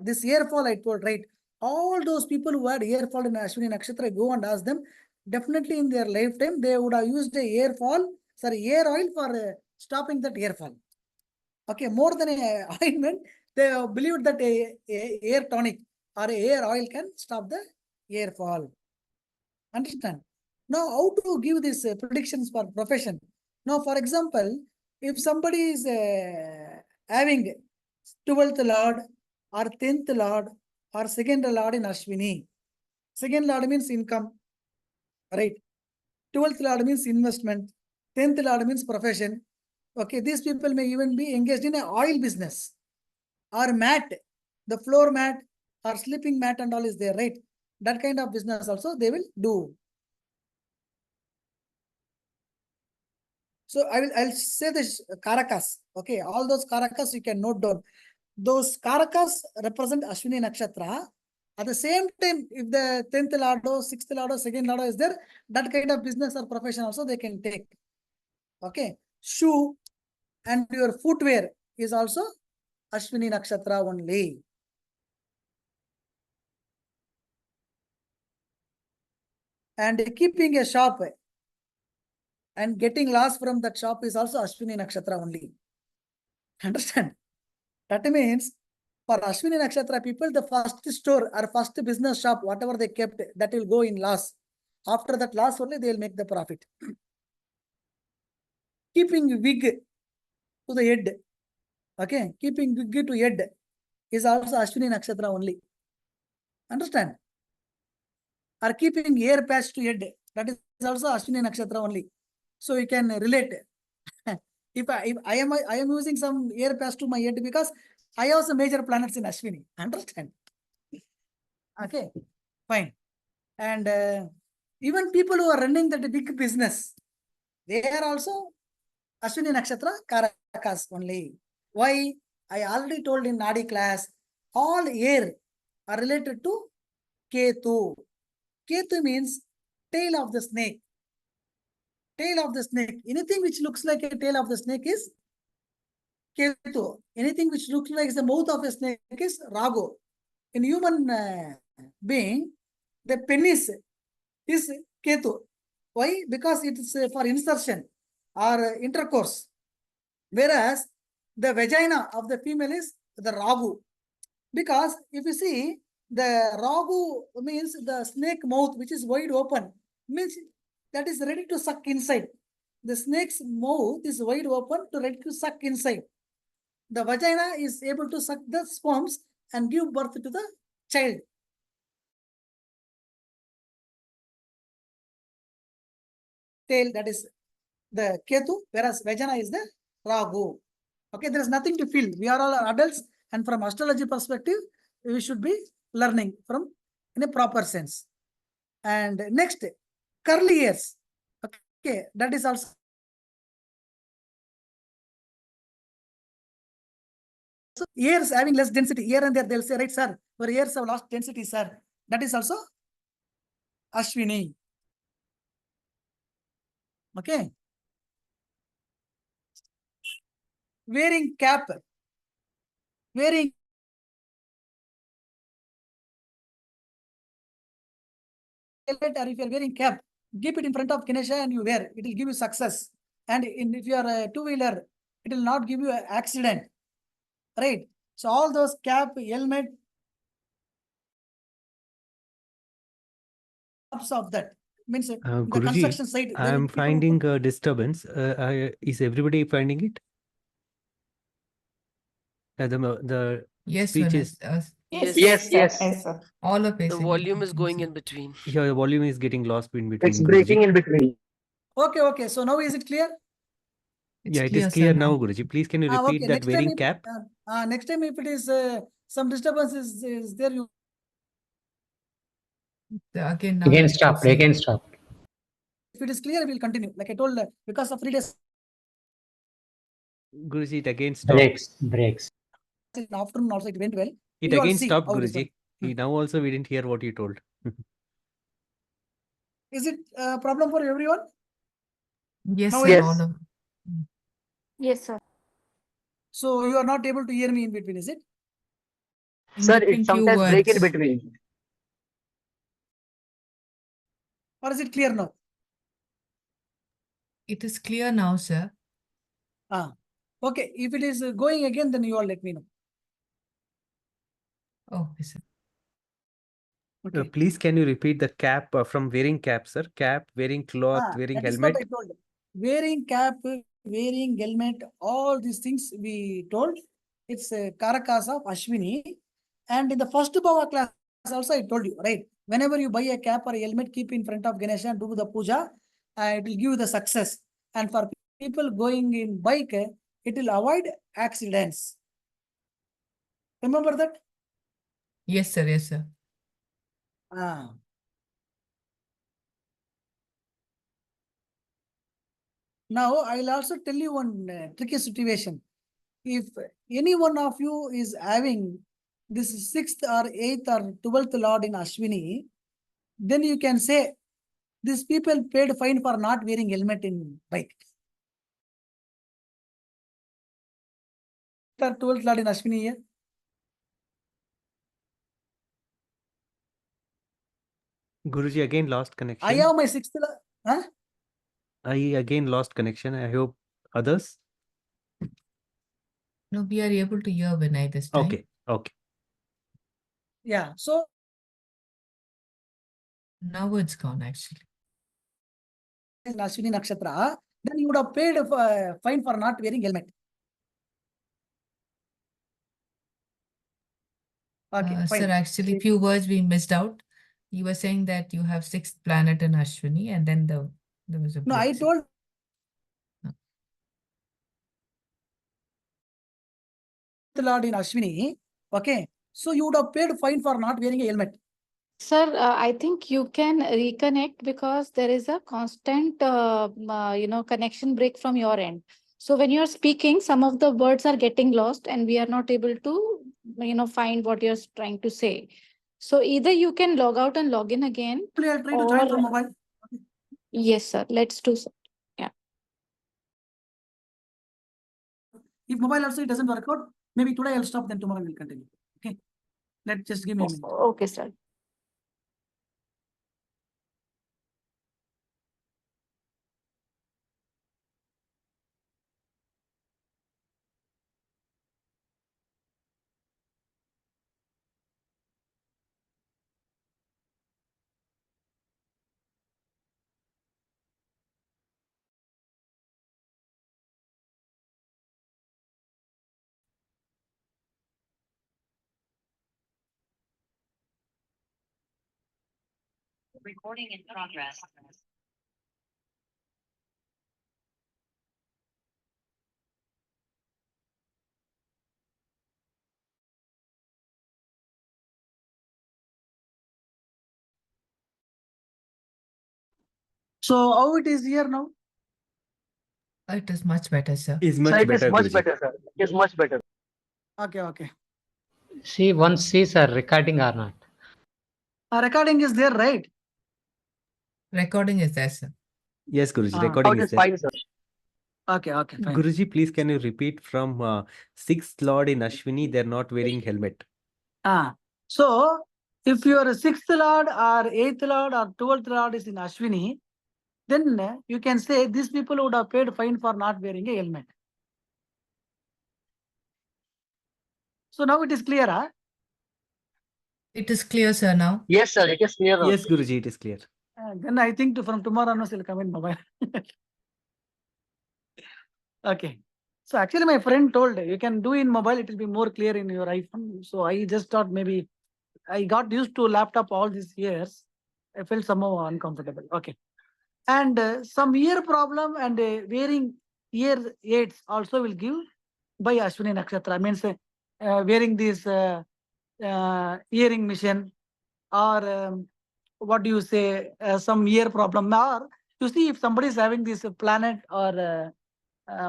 this air fall I told, right? All those people who had air fall in Ashwini Nakshatra, go and ask them. Definitely in their lifetime, they would have used a air oil for stopping that air fall. Okay, more than a ointment, they believed that a air tonic or a air oil can stop the air fall. Understand? Now, how to give these predictions for profession? Now, for example, if somebody is having 12th lord or 10th lord or 2nd lord in Ashwini, 2nd lord means income, right? 12th lord means investment, 10th lord means profession, Okay, these people may even be engaged in an oil business or mat, the floor mat or sleeping mat and all is there, right? That kind of business also they will do. So I'll say this Karakas. Okay, all those Karakas you can note down. Those Karakas represent Ashwini Nakshatra. At the same time, if the 10th Lado, 6th Lado, 2nd Lado is there, that kind of business or profession also they can take. Okay. Shoe and your footwear is also Ashwini Nakshatra only. And keeping a shop and getting loss from that shop is also Ashwini Nakshatra only. Understand? That means for Ashwini Nakshatra people, the first store or first business shop, whatever they kept, that will go in loss. After that loss only, they will make the profit. Keeping wig to the head. Okay, keeping wig to head is also Ashwini Nakshatra only. Understand? Or keeping hair patch to head, that is also Ashwini Nakshatra only. So you can relate. if I am using some hair patch to my head because I have some major planets in Ashwini. Understand? Okay, fine. And even people who are running that big business, they are also Ashwini Nakshatra Karakas only. Why? I already told in Nadi class, all air are related to Ketu. Ketu means tail of the snake. Tail of the snake. Anything which looks like a tail of the snake is Ketu. Anything which looks like the mouth of a snake is Ragu. In human being, the penis is Ketu. Why? Because it is for insertion or intercourse. Whereas the vagina of the female is the Ragu. Because if you see, the Ragu means the snake mouth which is wide open, means that is ready to suck inside. The snake's mouth is wide open to ready to suck inside. The vagina is able to suck the sperms and give birth to the child. Tail, that is the Ketu, whereas vagina is the Ragu. Okay, there is nothing to feel. We are all adults, and from astrology perspective, we should be learning from in a proper sense. And next, curly hairs. Okay, that is also hairs having less density. Here and there, they'll say, right, sir, your hairs have lost density, sir. That is also Ashwini. Okay. Wearing cap. Wearing helmet, or if you are wearing cap, keep it in front of Ganesha and you wear. It will give you success. And if you are a two-wheeler, it will not give you an accident. Right? So all those cap, helmet, of that means the Guruji, construction site. I am finding a disturbance. Is everybody finding it? The Yes, speech sir. is Yes, sir. All are The facing. volume is going in between. your volume is getting lost in between. It's breaking in between. Okay. So now is it clear? Yeah, it is clear sir, now, Guruji. Please can you repeat Okay. that Next time wearing if, cap? next time if it is some disturbance is there, you Again, now Again it's stop. proceed. Again stop. if it is clear, we will continue. Like I told, because of 3 days Guruji, it again stopped. Breaks. in the afternoon also it went well. It You all again see stopped, how it is Guruji. going. Now also we didn't hear what you told. Is it a problem for everyone? Yes, Now sir. yes. All of. Yes, sir. So you are not able to hear me in between, is it? In Sir, between it few sometimes break in words. between. Or is it clear now? It is clear now, sir. Okay. If it is going again, then you all let me know. Okay, sir. Okay. Please can you repeat the cap from wearing cap, sir? Cap, wearing cloth, wearing That is what helmet. I told. Wearing cap, wearing helmet, all these things we told. It's a Karakas of Ashwini. And in the first Bhava class also I told you, right? Whenever you buy a cap or a helmet, keep in front of Ganesha and do the puja, it will give you the success. And for people going in bike, it will avoid accidents. Remember that? Yes, sir. Yes, sir. Ah. Now, I'll also tell you one tricky situation. If any one of you is having this 6th or 8th or 12th Lord in Ashwini, then you can say, these people paid fine for not wearing helmet in bike. Or 12th Lord in Ashwini here. Guruji again lost I connection. have my 6th Lord. Huh? I again lost connection. I hope others. No, we are able to hear Vinay this time. Okay. Okay. Yeah. So Now it's gone actually. in Ashwini nakshatra, then you would have paid fine for not wearing helmet. Okay, Sir, fine. actually, few words we missed out. You were saying that you have 6th planet in Ashwini, and then there was a No, I break, sir. told the Lord in Ashwini. Okay. So you would have paid fine for not wearing a helmet. Sir, I think you can reconnect because there is a constant, connection break from your end. So when you're speaking, some of the words are getting lost and we are not able to, find what you're trying to say. So either you can log out and log in again. I'll try to join from Or- mobile. Yes, sir. Let's do so. If mobile also it doesn't work out, maybe today I'll stop, then tomorrow we'll continue. Okay. Let's just give me a minute. Okay, sir. Recording in progress. So how it is here now? It is much better, sir. Is much better, Guruji. sir. It is much better. Okay, okay. See, once sees a recording or not. Recording is there, right? Recording is there, sir. Yes, Guruji. Ah. Recording is there. sir. Okay, okay, fine. Guruji, please can you repeat from 6th Lord in Ashwini? They're not wearing helmet. So if your 6th Lord or 8th Lord or 12th Lord is in Ashwini, then you can say these people would have paid fine for not wearing a helmet. So now it is clear, huh? It is clear, sir, now. Yes, sir. It is clear. Yes, Guruji, it is clear. Then I think from tomorrow onwards will come in mobile. Okay. So actually my friend told you can do in mobile, it will be more clear in your iPhone. So I just thought maybe I got used to laptop all these years. I felt somehow uncomfortable. Okay. And some ear problem and wearing ear aids also will give by Ashwini nakshatra. Means wearing this earring mission or what do you say, some ear problem. Or you see if somebody is having this planet or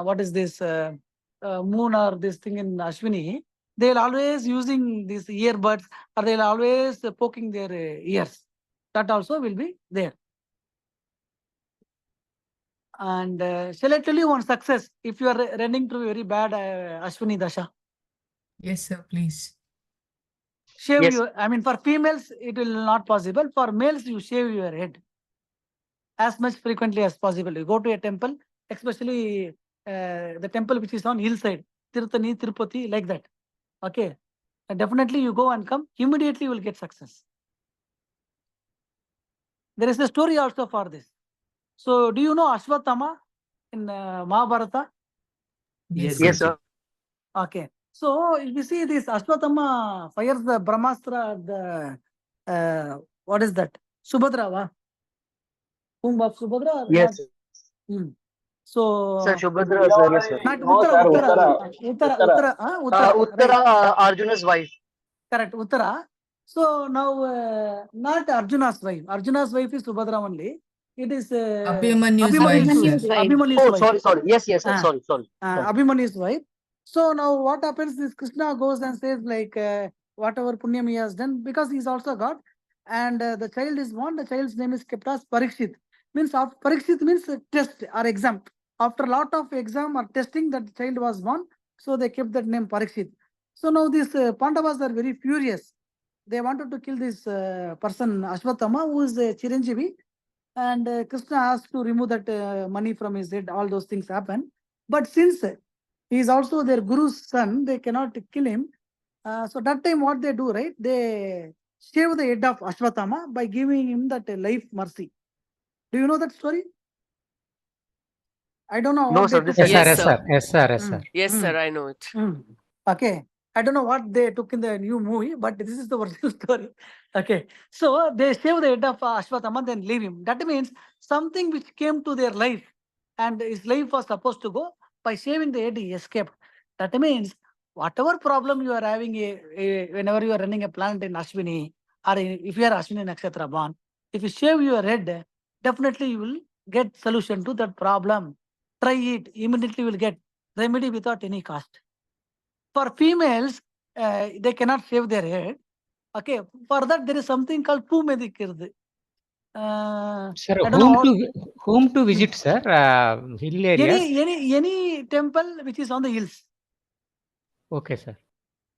what is this moon or this thing in Ashwini, they'll always using these earbuds or they'll always poking their ears. That also will be there. And shall I tell you one success if you are running through very bad Ashwini Dasha? Yes, sir, please. Shave Yes. your, I mean, for females, it will not possible. For males, you shave your head as much frequently as possible. You go to a temple, especially the temple which is on hillside, Tirthani, Tirupati, like that. Okay. And definitely you go and come, immediately you will get success. There is a story also for this. So do you know Ashwatthama in Mahabharata? Yes, Yes, Guruji. sir. Okay. So if you see this Ashwatthama fires the Brahmastra at the what is that? Subhadra, wa? Womb of Subhadra? Or Yes. not? So Sir, Shubhadra, sir, yes, sir. not No, Uttara, sir, Uttara, right. Uttara, Arjuna's wife. Correct, Uttara. So now, not Arjuna's wife. Arjuna's wife is Subhadra only. It is Abhimanyu's wife, Abhimanyu's sir. wife. Abhimanyu's Oh, wife. sorry. Yes, yes, sir. Ah. Sorry. Abhimanyu's wife. So now what happens is Krishna goes and says like whatever punyam he has done, because he is also God, and the child is born. The child's name is kept as Parikshit. Means Parikshit means test or exam. After a lot of exam or testing, that child was born. So they kept that name Parikshit. So now these Pandavas are very furious. They wanted to kill this person Ashwatthama, who is Chiranjeevi, and Krishna asked to remove that money from his head. All those things happen. But since he is also their guru's son, they cannot kill him. So that time what they do, right? They shave the head of Ashwatthama by giving him that life mercy. Do you know that story? I don't know No, what sir. they This took. is Yes, Yes, sir. sir. Yes, sir. Yes, sir. Yes, sir, I know it. Okay. I don't know what they took in the new movie, but this is the original story. Okay. So they shave the head of Ashwatthama, then leave him. That means something which came to their life and his life was supposed to go, by shaving the head, he escaped. That means whatever problem you are having, whenever you are running a planet in Ashwini, or if you are Ashwini nakshatra born, if you shave your head, definitely you will get solution to that problem. Try it. Immediately you will get remedy without any cost. For females, they cannot shave their head. Okay, for that there is something called Pumedikird. Sir, I don't know whom to visit, sir? Hill areas. any temple which is on the hills. Okay, sir.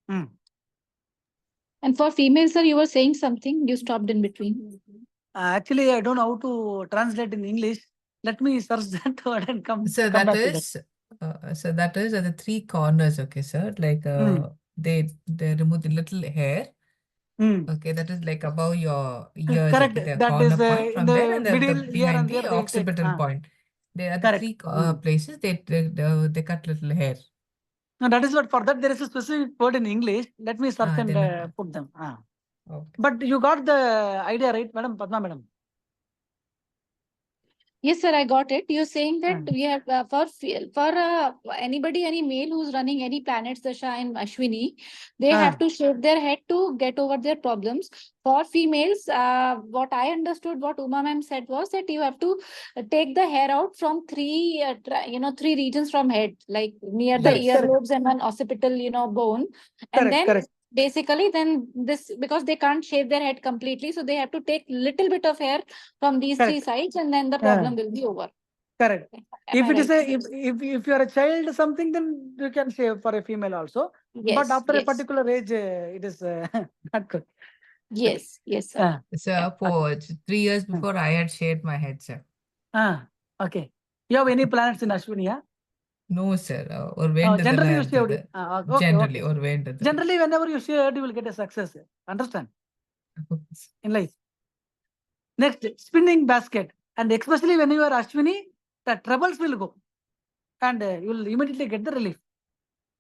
And for females, sir, you were saying something. You stopped in between. Actually, I don't know how to translate in English. Let me search that word and come So come that back to that. is, that is at the three corners, okay, sir. Like they remove the little hair. Okay, that is like above your ears, Correct. okay, the That corner is point in from there, the and middle the here behind and there the they will take. occipital point. There are the Correct. three places they cut little hair. No, that is what, for that there is a specific word in English. Let me search and then put them. okay. But you got the idea, right, Madam Padma, Madam? Yes, sir, I got it. You're saying that we have for anybody, any male who's running any planets dasha in Ashwini, they have to shave their head to get over their problems. For females, what I understood, what Uma ma'am said was that you have to take the hair out from three regions from head, like near the earlobes and one occipital, bone, and then basically then this, because they can't shave their head completely, so they have to take little bit of hair from these three sides, and then the problem will be over. Correct. Am If I it is right? if you are a child or something, then you can shave for a female also. Yes, but after a yes. particular age, it is not good. Yes, yes, sir. So for 3 years before, I had shaved my head, sir. Okay. You have any planets in Ashwini? Yeah? No, sir. Or when Generally you shaved it. Generally, or when Generally, whenever you shaved, you will get a success. Understand? In life. Next, spinning basket. And especially when you are Ashwini, the troubles will go. And you will immediately get the relief.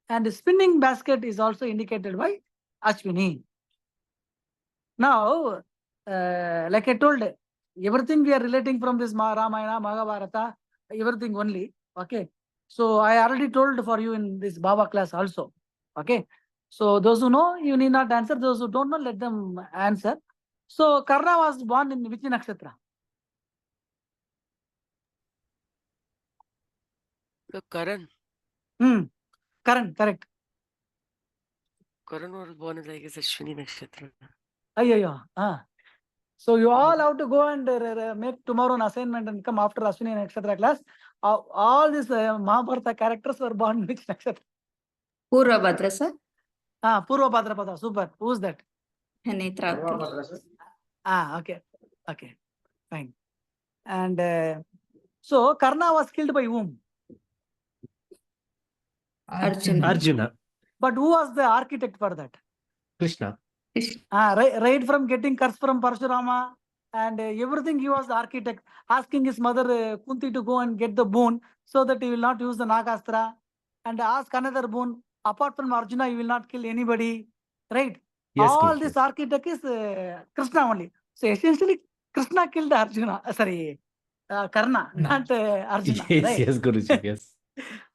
And the spinning basket is also indicated by Ashwini. Now, like I told, everything we are relating from this Ramayana, Mahabharata, everything only. Okay. So I already told for you in this Baba class also. Okay. So those who know, you need not answer. Those who don't know, let them answer. So Karna was born in which nakshatra? The Karan. Karan, correct. Karan was born in, I guess, Ashwini nakshatra. So you all have to go and make tomorrow an assignment and come after Ashwini nakshatra class. All these Mahabharata characters were born in which nakshatra? Purva Bhadra, sir. Purva Bhadrapada. Super. Who's that? Netra. Okay. Okay. Fine. And so Karna was killed by whom? Arjuna. But who was the architect for that? Krishna. Right from getting curse from Parshurama and everything, he was the architect, asking his mother Kunti to go and get the boon so that he will not use the Nagastra, and ask another boon. Apart from Arjuna, he will not kill anybody. Right? Yes, all Guruji. this architect is Krishna only. So essentially, Krishna killed Arjuna. Karna, No. not Arjuna. Yes, Right? yes, Guruji, yes.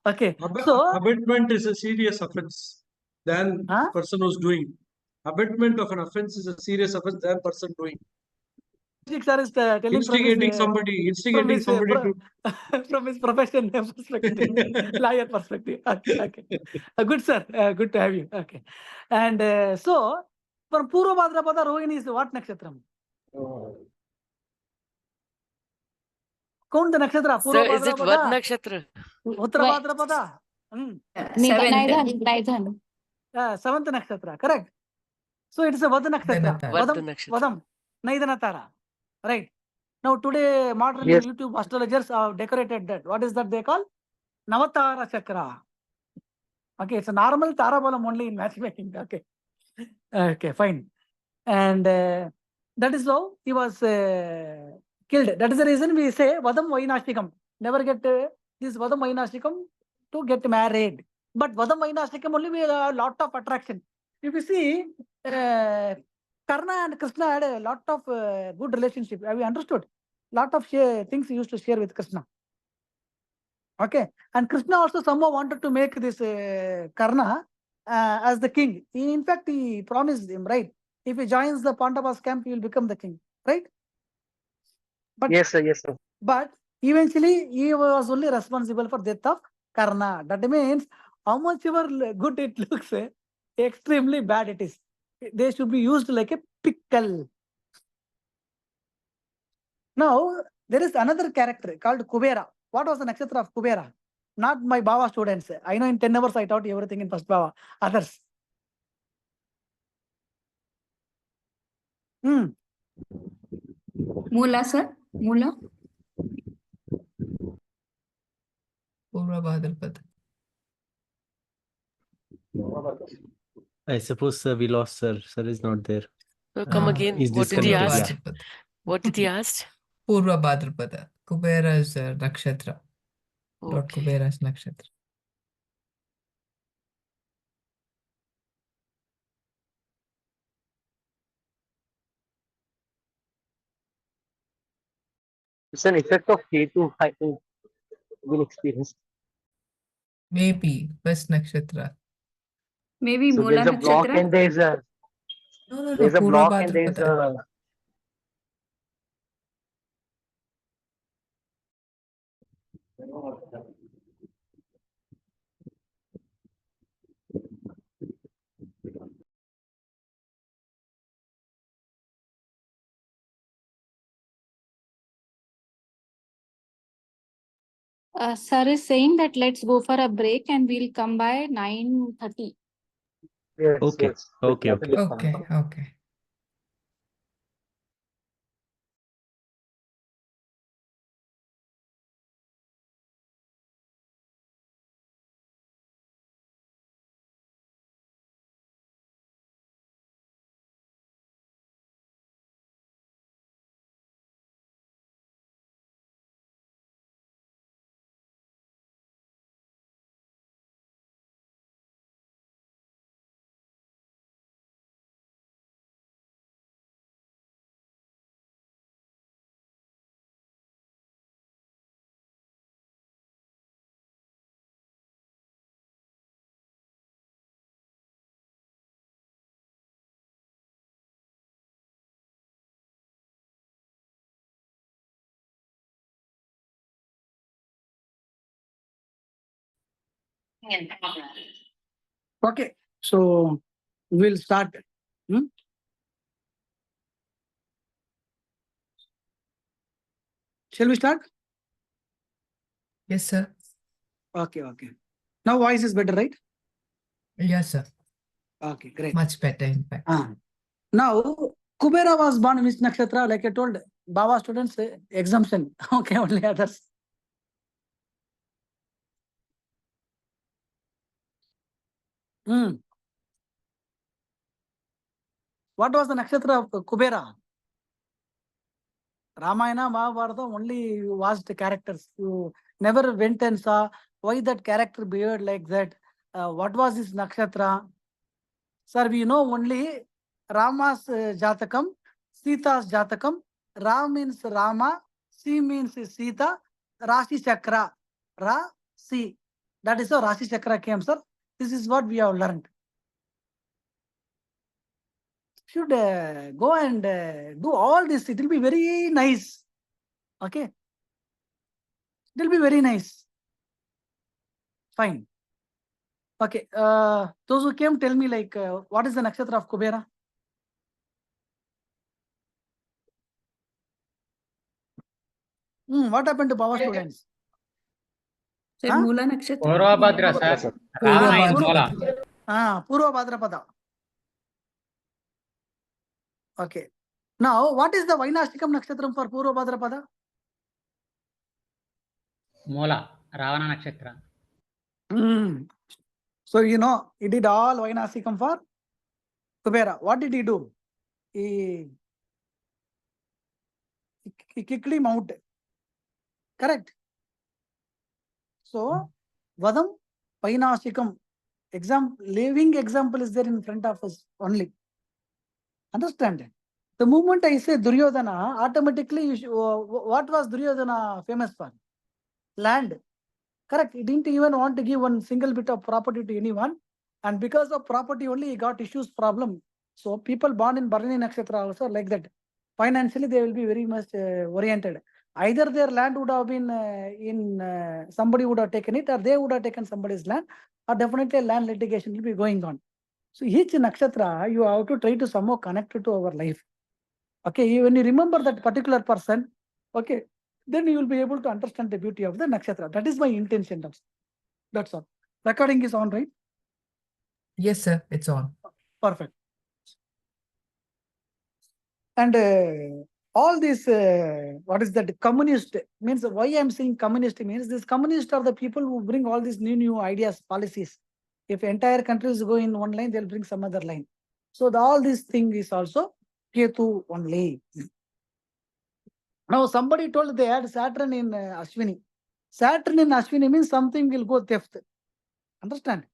Okay. So, Abatement is a serious offense than Huh? person who's doing. Abatement of an offense is a serious offense than person doing. sir is telling from his, Instigating somebody to. from his profession perspective, lawyer perspective. Okay, okay. Good, sir. Good to have you. Okay. And so, from Purva Bhadrapada, Rohini is what nakshatram? Count the nakshatra. Sir, Purva is it Vad Bhadrapada, nakshatra? Uttara Wait. Bhadrapada. Seventh. Neither. Seventh nakshatra. Correct. So it is a Vada nakshatra. Venatara. Vad Vadam, nakshatra. Vadam, Naidanatara. Right. Now today modern Yes. YouTube astrologers have decorated that. What is that they call? Navatara chakra. Okay, it's a normal Tarabalam only in matchmaking. Okay. Okay, fine. And that is how he was killed. That is the reason we say Vadam Vainashikam. Never get this Vadam Vainashikam to get married. But Vadam Vainashikam only we have a lot of attraction. If you see, Karna and Krishna had a lot of good relationship. Have you understood? Lot of things he used to share with Krishna. Okay. And Krishna also somehow wanted to make this Karna as the king. In fact, he promised him, right? If he joins the Pandavas camp, he will become the king, right? But, Yes, sir. Yes, sir. but eventually, he was only responsible for death of Karna. That means how much ever good it looks, extremely bad it is. They should be used like a pickle. Now, there is another character called Kubera. What was the nakshatra of Kubera? Not my Bhava students. I know in 10 hours I taught you everything in first Bhava. Others. Mula, sir. Mula. Purva Bhadrapada. I suppose we lost sir. Sir is not there. So come again. He's What did he disconnected, ask? yeah. Bhadrapada. What did he ask? Purva Bhadrapada. Kubera is nakshatra. Lord Okay. Kubera is nakshatra. It's an effect of Ketu. I think will experience. Maybe first nakshatra. Maybe So Mula there's a block Nakshatra. and there's a No. block Purva and there's Bhadrapada. a. Sir is saying that let's go for a break and we'll come by 9:30. Yes, Okay. yes. Okay. That will be fine. Okay. Okay. So we'll start. Shall we start? Yes, sir. Okay. Now voice is better, right? Yes, sir. Okay, great. Much better, in fact. Now, Kubera was born in which nakshatra? Like I told Baba students, exemption. Okay, only others. What was the nakshatra of Kubera? Ramayana, Mahabharata, only you watched the characters. You never went and saw why that character behaved like that. What was his nakshatra? Sir, we know only Rama's Jatakam, Sita's Jatakam. Ram means Rama, C means Sita, Rashi Chakra, Ra-Si. That is how Rashi Chakra came, sir. This is what we have learned. Should go and do all this. It will be very nice. Okay. It will be very nice. Fine. Okay. Those who came, tell me like, what is the nakshatra of Kubera? What happened to Baba students? Sir, Huh? Mula Nakshatra. Purvabhadra, sir. Ravana is Mola. Purva Bhadrapada. Okay. Now, what is the Vainashtikam nakshatram for Purva Bhadrapada? Mola, Ravana nakshatra. So, you know, he did all Vainashtikam for Kubera. What did he do? He kicked him out. Correct. So, Vadam Vainashtikam. Living example is there in front of us only. Understand? The moment I say Duryodhana, automatically, what was Duryodhana famous for? Land. Correct. He didn't even want to give one single bit of property to anyone. And because of property only, he got issues problem. So people born in Bharani Nakshatra also like that. Financially, they will be very much oriented. Either their land would have been somebody would have taken it, or they would have taken somebody's land, or definitely land litigation will be going on. So each nakshatra, you have to try to somehow connect it to our life. Okay, when you remember that particular person, okay, then you will be able to understand the beauty of the nakshatra. That is my intention. That's all. Recording is on, right? Yes, sir. It's on. Perfect. And all this, what is that? Communist means, why I'm saying communist means, this communist are the people who bring all these new ideas, policies. If entire countries go in one line, they'll bring some other line. So all this thing is also Ketu only. Now somebody told they had Saturn in Ashwini. Saturn in Ashwini means something will go theft. Understand?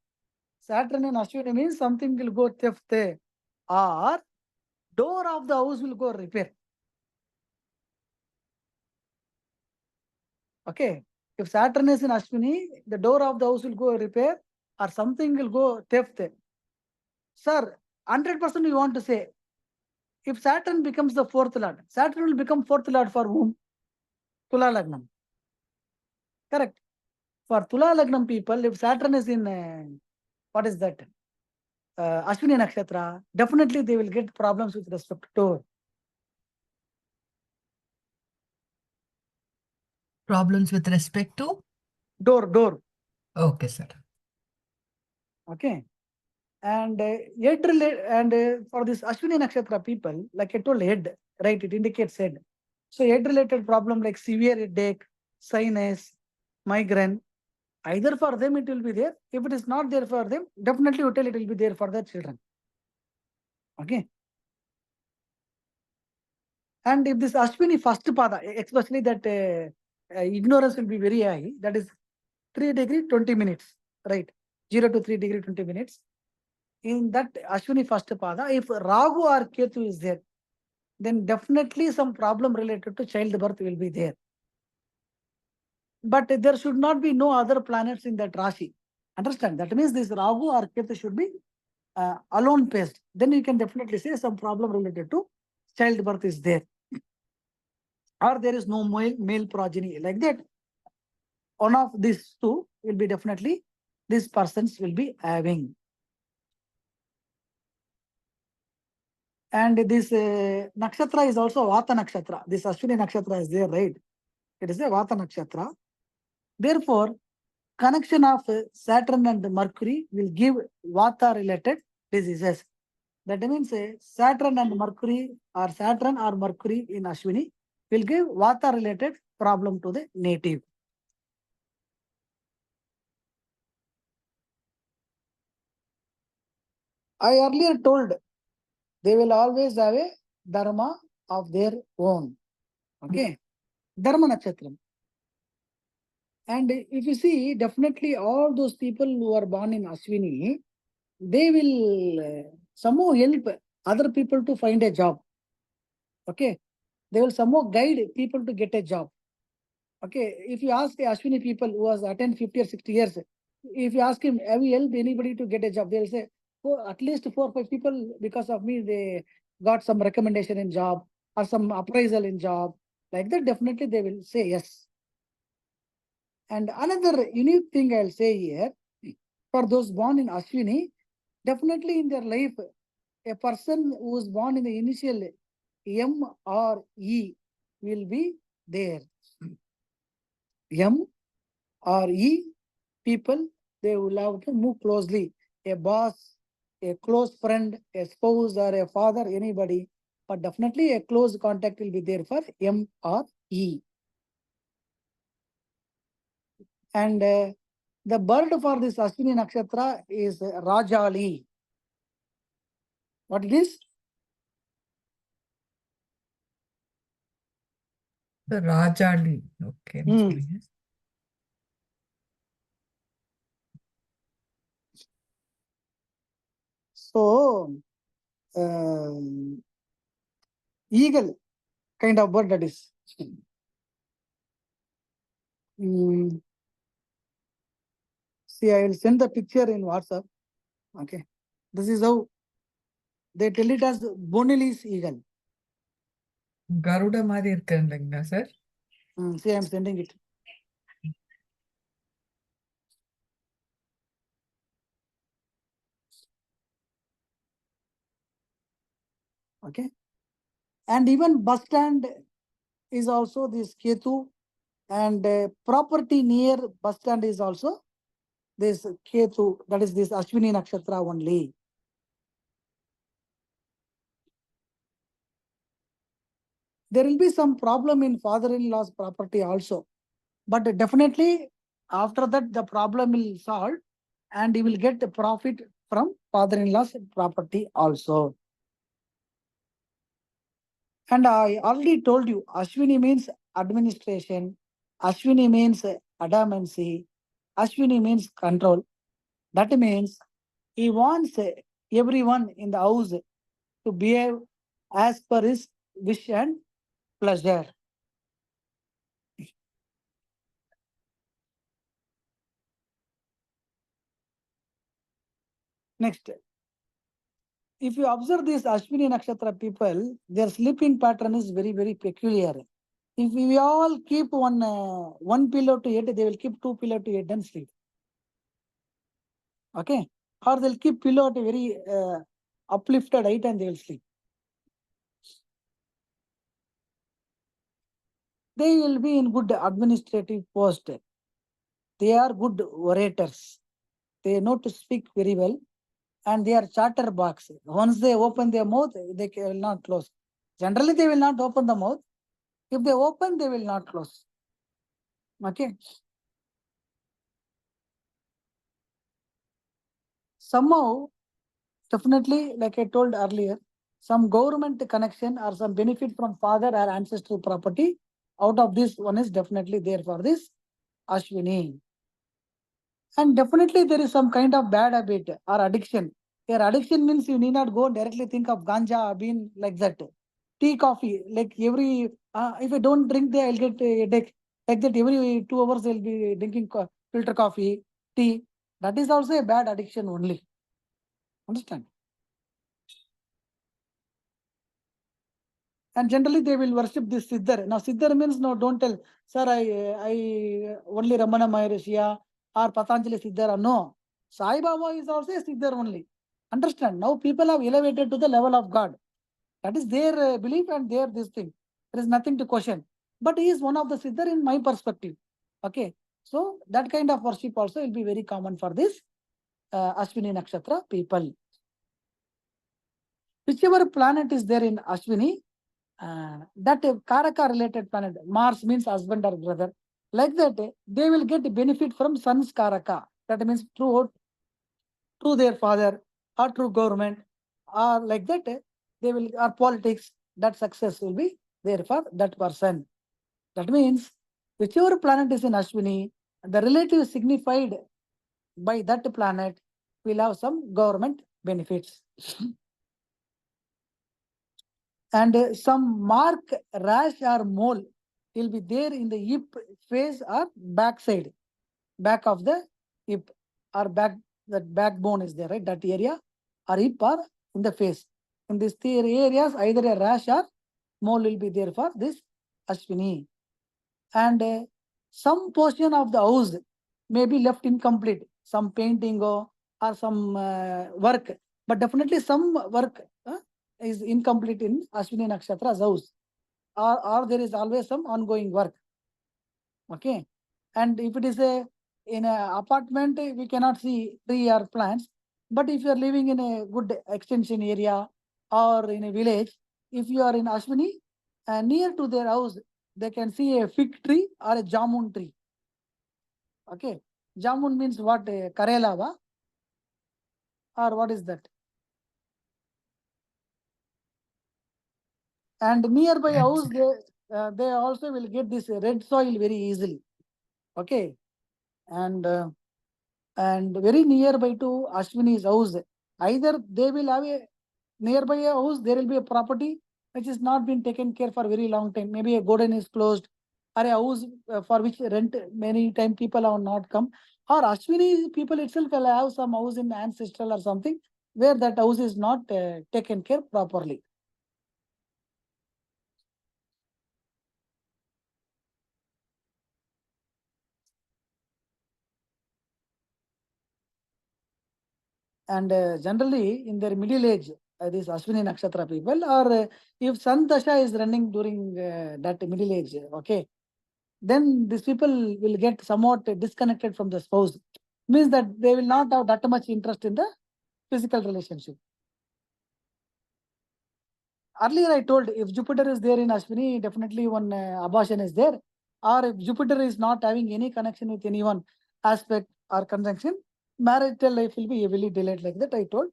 Saturn in Ashwini means something will go theft, or door of the house will go repair. Okay. If Saturn is in Ashwini, the door of the house will go repair, or something will go theft. Sir, 100% you want to say, if Saturn becomes the fourth lord, Saturn will become fourth lord for whom? Tula Lagnam. Correct. For Tula Lagnam people, if Saturn is in, what is that? Ashwini Nakshatra, definitely they will get problems with respect to Problems with respect to? door. Okay, sir. Okay. And for this Ashwini Nakshatra people, like I told, head, right? It indicates head. So head related problem like severe headache, sinus, migraine, either for them it will be there. If it is not there for them, definitely it will be there for their children. Okay. And if this Ashwini first pada, especially that ignorance will be very high, that is 3 degree 20 minutes, right? 0 to 3 degree 20 minutes. In that Ashwini first pada, if Rahu or Ketu is there, then definitely some problem related to childbirth will be there. But there should not be no other planets in that Rashi. Understand? That means this Rahu or Ketu should be alone paced. Then you can definitely say some problem related to childbirth is there. Or there is no male progeny. Like that, one of these two will be definitely, these persons will be having. And this nakshatra is also Vata nakshatra. This Ashwini nakshatra is there, right? It is a Vata nakshatra. Therefore, connection of Saturn and Mercury will give Vata related diseases. That means Saturn and Mercury, or Saturn or Mercury in Ashwini will give Vata related problem to the native. I earlier told they will always have a dharma of their own. Okay. Dharma nakshatram. And if you see, definitely all those people who are born in Ashwini, they will somehow help other people to find a job. Okay. They will somehow guide people to get a job. Okay, if you ask the Ashwini people who has attended 50 or 60 years, if you ask him, have you helped anybody to get a job? They'll say, oh, at least 4 or 5 people, because of me, they got some recommendation in job or some appraisal in job. Like that, definitely they will say yes. And another unique thing I'll say here, for those born in Ashwini, definitely in their life, a person who is born in the initial M or E will be there. M or E people, they will have to move closely. A boss, a close friend, a spouse or a father, anybody, but definitely a close contact will be there for M or E. And the bird for this Ashwini Nakshatra is Rajali. What it is? The Rajali. Okay. Yes. So, eagle kind of bird that is. See, I will send the picture in WhatsApp. Okay. This is how they tell it as Bonelli's eagle. Garuda மாதிரி இருக்குங்களா sir? See, I am sending it. Okay. And even bus stand is also this Ketu, and property near bus stand is also this Ketu, that is this Ashwini Nakshatra only. There will be some problem in father-in-law's property also, but definitely after that the problem will solve and he will get the profit from father-in-law's property also. And I already told you, Ashwini means administration, Ashwini means adamancy, Ashwini means control. That means he wants everyone in the house to behave as per his wish and pleasure. Next, if you observe these Ashwini Nakshatra people, their sleeping pattern is very, very peculiar. If we all keep one pillow to head, they will keep 2 pillow to head and sleep. Okay? Or they'll keep pillow at a very uplifted height and they will sleep. They will be in good administrative post. They are good orators. They know to speak very well. And they are chatterbox. Once they open their mouth, they will not close. Generally, they will not open the mouth. If they open, they will not close. Okay. Somehow, definitely, like I told earlier, some government connection or some benefit from father or ancestral property, out of this one is definitely there for this Ashwini. And definitely there is some kind of bad habit or addiction. Your addiction means you need not go directly think of ganja, bean like that. Tea, coffee, like every, if I don't drink there, I'll get a headache. Like that every 2 hours I'll be drinking filter coffee, tea. That is also a bad addiction only. Understand? And generally they will worship this Siddhar. Now Siddhar means, no, don't tell, sir, I only Ramana Maharishi or Patanjali Siddhar. No. Sai Baba is also a Siddhar only. Understand? Now people have elevated to the level of God. That is their belief and their this thing. There is nothing to question. But he is one of the Siddhar in my perspective. Okay. So that kind of worship also will be very common for this Ashwini Nakshatra people. Whichever planet is there in Ashwini, that Karaka related planet, Mars means husband or brother. Like that, they will get benefit from Sun's Karaka. That means through their father or through government or like that, they will, or politics, that success will be there for that person. That means whichever planet is in Ashwini, the relative signified by that planet will have some government benefits. And some mark, rash or mole will be there in the hip face or back side, back of the hip or back, that backbone is there, right? That area or hip or in the face. In these three areas, either a rash or mole will be there for this Ashwini. And some portion of the house may be left incomplete, some painting or some work, but definitely some work is incomplete in Ashwini Nakshatra's house, or there is always some ongoing work. Okay. And if it is in an apartment, we cannot see tree or plants. But if you are living in a good extension area or in a village, if you are in Ashwini, near to their house, they can see a fig tree or a jamun tree. Okay. Jamun means what? Karela, va? Or what is that? And nearby house, they also will get this red soil very easily. Okay. And very nearby to Ashwini's house, either they will have a nearby a house, there will be a property which is not been taken care for a very long time. Maybe a garden is closed, or a house for which rent many time people have not come. Or Ashwini people itself will have some house in ancestral or something where that house is not taken care properly. And generally in their middle age, this Ashwini Nakshatra people, or if Sun Dasha is running during that middle age, okay, then these people will get somewhat disconnected from the spouse. Means that they will not have that much interest in the physical relationship. Earlier I told, if Jupiter is there in Ashwini, definitely one abortion is there. Or if Jupiter is not having any connection with anyone, aspect or conjunction, marital life will be heavily delayed, like that I told.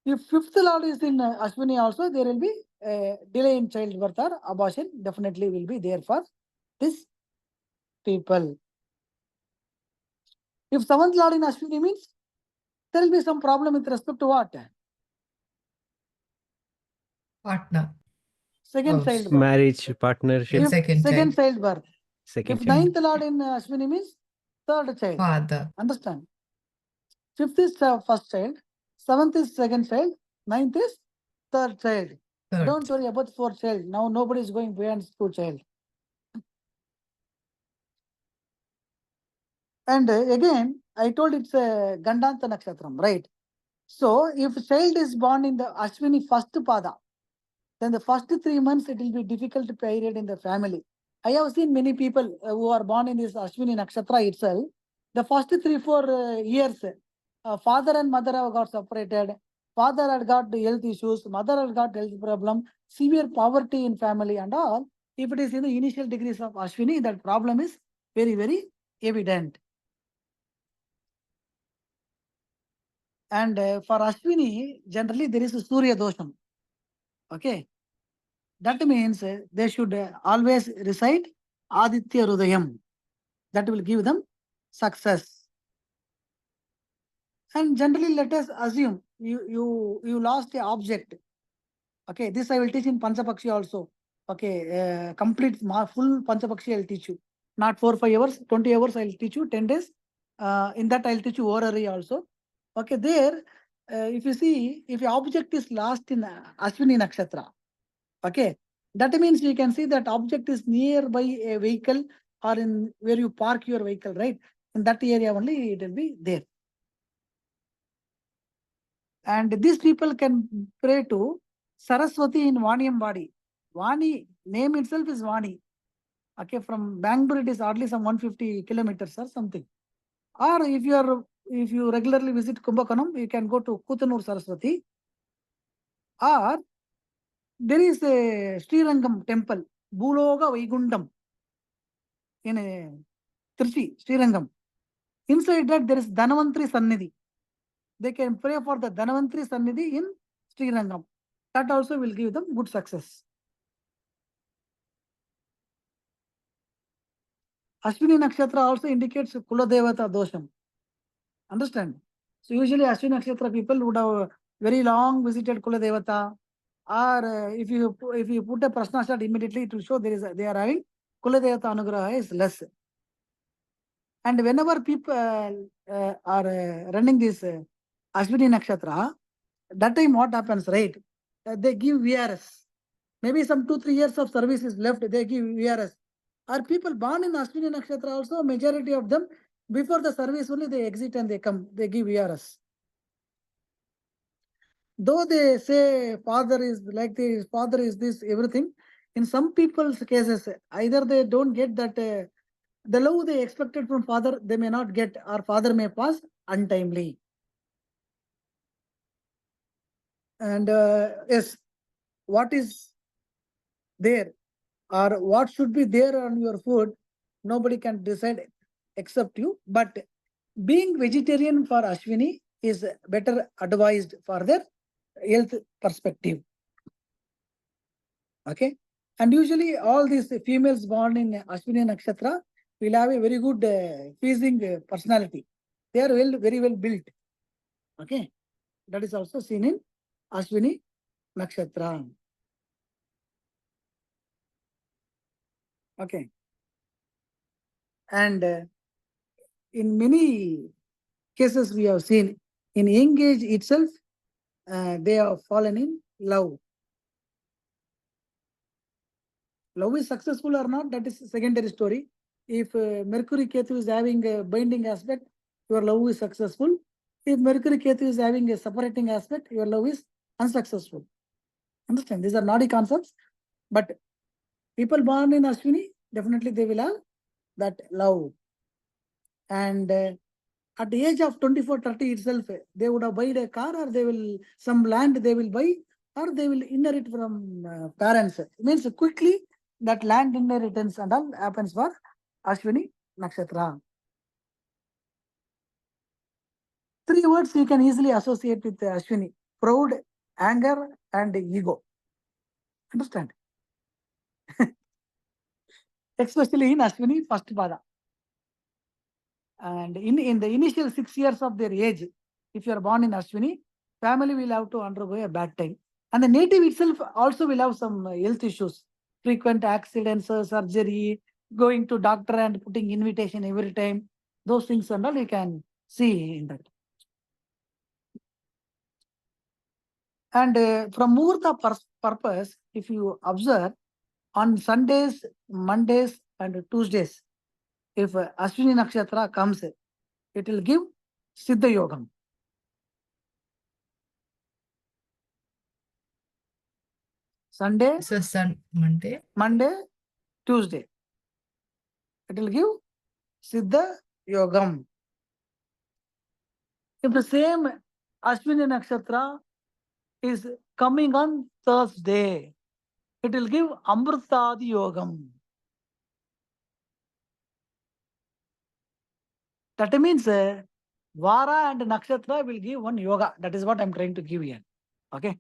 If fifth lord is in Ashwini also, there will be delay in childbirth or abortion definitely will be there for this people. If seventh lord in Ashwini means, there will be some problem with respect to what? Partner. Second Oh, childbirth. Marriage, partnership. If second Second child. childbirth. Second If child. ninth lord in Ashwini means third child. Father. Understand? Fifth is first child. Seventh is second child. Ninth is third child. Third. Don't worry about fourth child. Now nobody is going beyond two child. And again, I told it's a Gandanta Nakshatram, right? So if child is born in the Ashwini first pada, then the first 3 months it will be difficult period in the family. I have seen many people who are born in this Ashwini Nakshatra itself. The first 3-4 years, father and mother have got separated. Father had got health issues, mother had got health problem, severe poverty in family and all. If it is in the initial degrees of Ashwini, that problem is very, very evident. And for Ashwini, generally there is a Surya Dosham. Okay. That means they should always recite Aditya Rudayam. That will give them success. And generally, let us assume you lost a object. Okay, this I will teach in Panchapakshi also. Okay, complete full Panchapakshi I will teach you. Not 4-5 hours, 20 hours I will teach you, 10 days. In that I will teach you orary also. Okay, there, if you see, if your object is lost in Ashwini Nakshatra, okay, that means you can see that object is nearby a vehicle or in where you park your vehicle, right? In that area only it will be there. And these people can pray to Saraswati in Vaniam body. Vani, name itself is Vani. Okay, from Bangalore it is hardly some 150 kilometers or something. Or if you regularly visit Kumbhakonam, you can go to Kutanur Saraswati. Or there is a Srirangam temple, Buloga Vaigundam, in a Trichy, Srirangam. Inside that there is Dhanavantri Sannidhi. They can pray for the Dhanavantri Sannidhi in Srirangam. That also will give them good success. Ashwini Nakshatra also indicates Kuladevata Dosham. Understand? So usually Ashwini Nakshatra people would have very long visited Kuladevata, or if you put a Prasna shot immediately, it will show they are having Kuladevata Anugraha is less. And whenever people are running this Ashwini Nakshatra, that time what happens, right? They give VRS. Maybe some 2-3 years of service is left, they give VRS. Are people born in Ashwini Nakshatra also? Majority of them, before the service only they exit and they come, they give VRS. Though they say father is like this, father is this, everything, in some people's cases, either they don't get that the love they expected from father, they may not get, or father may pass untimely. And yes, what is there or what should be there on your food, nobody can decide except you. But being vegetarian for Ashwini is better advised for their health perspective. Okay. And usually all these females born in Ashwini Nakshatra will have a very good pleasing personality. They are very well built. Okay. That is also seen in Ashwini Nakshatra. Okay. And in many cases we have seen in young age itself, they have fallen in love. Love is successful or not, that is a secondary story. If Mercury Ketu is having a binding aspect, your love is successful. If Mercury Ketu is having a separating aspect, your love is unsuccessful. Understand? These are naughty concepts. But people born in Ashwini, definitely they will have that love. And at the age of 24-30 itself, they would have bought a car, or they will, some land they will buy, or they will inherit from parents. It means quickly that land inheritance and all happens for Ashwini Nakshatra. 3 words you can easily associate with Ashwini: proud, anger, and ego. Understand? Especially in Ashwini first pada. And in the initial 6 years of their age, if you are born in Ashwini, family will have to undergo a bad time. And the native itself also will have some health issues, frequent accidents, surgery, going to doctor and putting invitation every time. Those things and all you can see in that. And from Muhurta purpose, if you observe, on Sundays, Mondays, and Tuesdays, if Ashwini Nakshatra comes, it will give Siddha Yogam. Sunday, So Monday, Tuesday. It will give Siddha Yogam. If the same Ashwini Nakshatra is coming on Thursday, it will give Amrutadi Yogam. That means Vara and Nakshatra will give one yoga. That is what I'm trying to give here. Okay.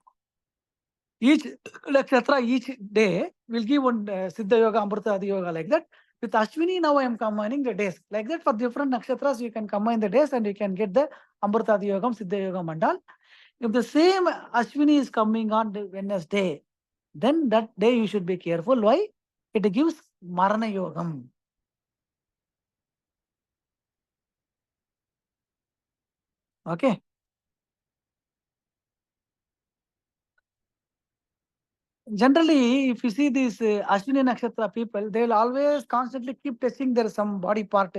Each nakshatra, each day will give one Siddha Yoga, Amrutadi Yoga, like that. With Ashwini, now I am combining the days. Like that, for different nakshatras, you can combine the days and you can get the Amrutadi Yogam, Siddha Yoga Mandal. If the same Ashwini is coming on the Wednesday, then that day you should be careful. Why? It gives Marana Yogam. Okay. Generally, if you see these Ashwini Nakshatra people, they will always constantly keep touching their some body part,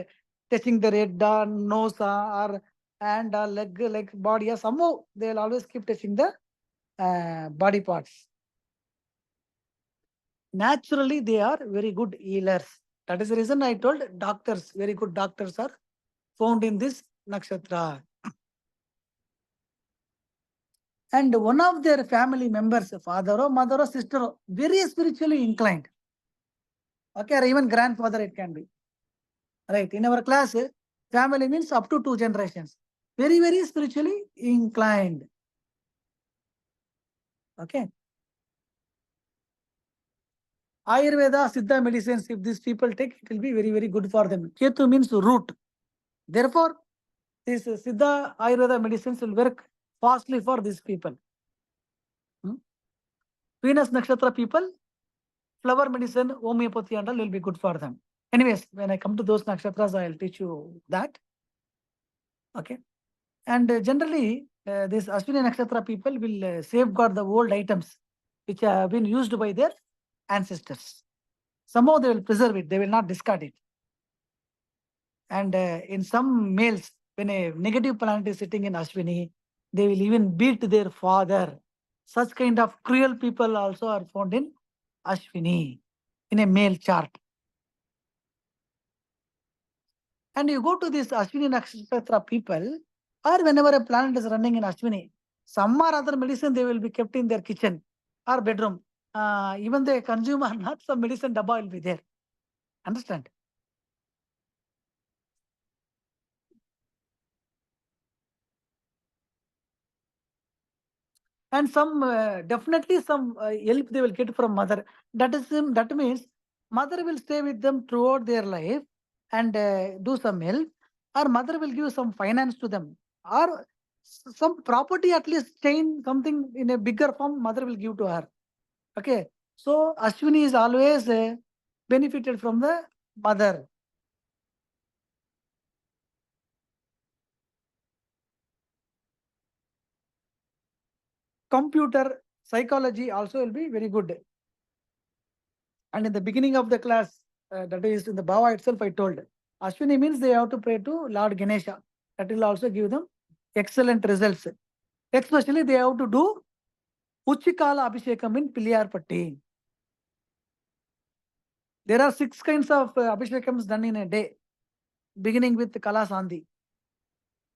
touching their head, nose, or hand, or leg, body, or somehow they will always keep touching the body parts. Naturally, they are very good healers. That is the reason I told doctors, very good doctors are found in this nakshatra. And one of their family members, father or mother or sister, very spiritually inclined. Okay, or even grandfather it can be. Right. In our class, family means up to 2 generations. Very, very spiritually inclined. Okay. Ayurveda, Siddha medicines, if these people take, it will be very, very good for them. Ketu means root. Therefore, this Siddha Ayurveda medicines will work fastly for these people. Venus Nakshatra people, flower medicine, homeopathy and all will be good for them. Anyways, when I come to those nakshatras, I'll teach you that. Okay. And generally, this Ashwini Nakshatra people will safeguard the old items which have been used by their ancestors. Somehow they will preserve it, they will not discard it. And in some males, when a negative planet is sitting in Ashwini, they will even beat their father. Such kind of cruel people also are found in Ashwini, in a male chart. And you go to this Ashwini Nakshatra people, or whenever a planet is running in Ashwini, some or other medicine they will be kept in their kitchen or bedroom. Even they consume or not, some medicine dabba will be there. Understand? And some definitely some help they will get from mother. That means mother will stay with them throughout their life and do some help, or mother will give some finance to them, or some property, at least chain something in a bigger form, mother will give to her. Okay, so Ashwini is always benefited from the mother. Computer psychology also will be very good. And in the beginning of the class, that is in the Bhava itself, I told Ashwini means they have to pray to Lord Ganesha. That will also give them excellent results. Especially they have to do Uchikala Abhishekam in Piliyarpatti. There are 6 kinds of Abhishekams done in a day, beginning with Kala Sandhi.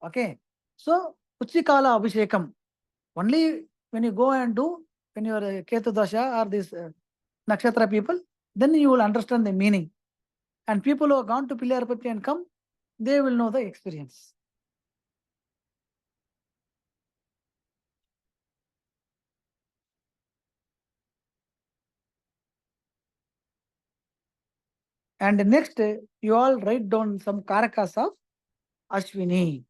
Okay. So Uchikala Abhishekam. Only when you go and do, when you are a Ketu Dasha or this Nakshatra people, then you will understand the meaning. And people who have gone to Piliyarpatti and come, they will know the experience. And next, you all write down some karakas of Ashwini.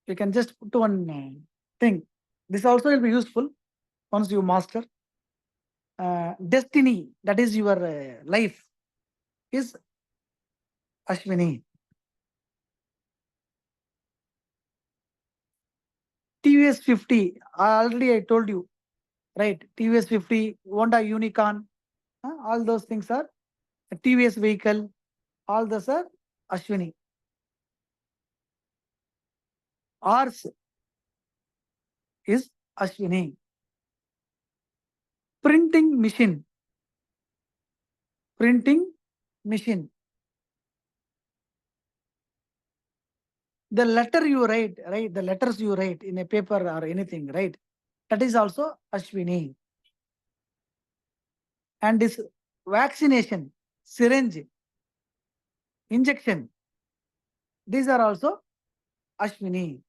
You can just put one thing. This also will be useful once you master. Destiny, that is your life, is Ashwini. TVS 50, already I told you, right? TVS 50, Honda Unicorn, all those things are TVS vehicle, all those are Ashwini. Ars is Ashwini. Printing machine. Printing machine. The letter you write, right? The letters you write in a paper or anything, right? That is also Ashwini. And this vaccination, syringe, injection, these are also Ashwini.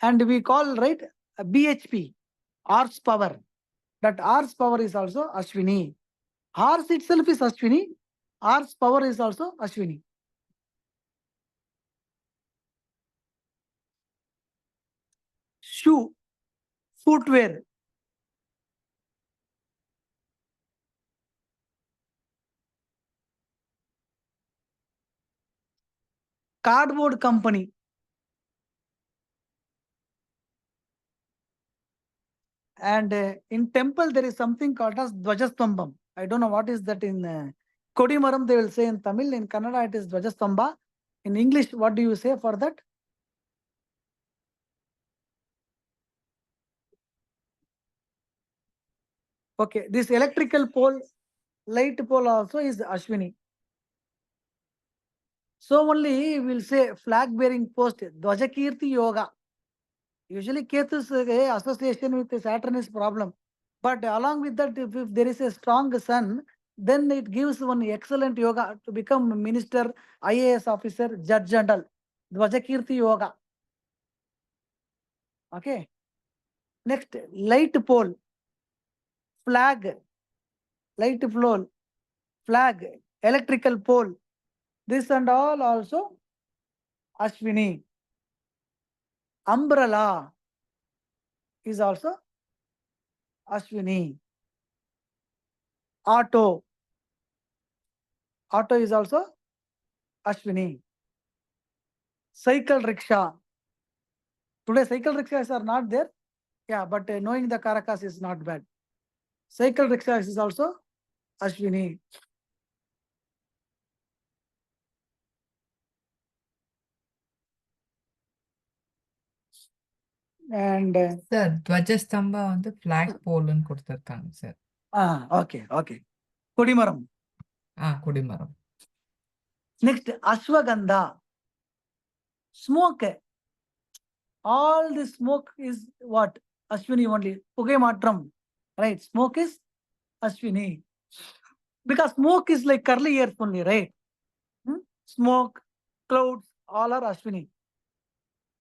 And we call, right, a BHP, horse power. That horse power is also Ashwini. Horse itself is Ashwini. Horse power is also Ashwini. Shoe, footwear. Cardboard company. And in temple, there is something called as Dvajastambam. I don't know what is that in Kodimaram, they will say in Tamil. In Kannada, it is Dvajastamba. In English, what do you say for that? Okay, this electrical pole, light pole also is Ashwini. So only we will say flag bearing post, Dvajakirti Yoga. Usually Ketu's association with Saturn is problem. But along with that, if there is a strong sun, then it gives one excellent yoga to become minister, IAS officer, judge and all. Dvajakirti Yoga. Okay. Next, light pole, flag, light pole, flag, electrical pole. This and all also Ashwini. Umbrella. is also Ashwini. Auto. Auto is also Ashwini. Cycle rickshaw. Today cycle rickshaws are not there. Yeah, but knowing the Karakas is not bad. Cycle rickshaws is also Ashwini. And Sir, துவஜஸ்தம்பா வந்து flag pole ன்னு கொடுத்திருக்காங்க sir. okay. Kodimaram. கொடிமரம். Next, Ashwagandha. Smoke. All the smoke is what? Ashwini only. Pugai matram. Right. Smoke is Ashwini. Because smoke is like curly hairs only, right? Smoke, clouds, all are Ashwini.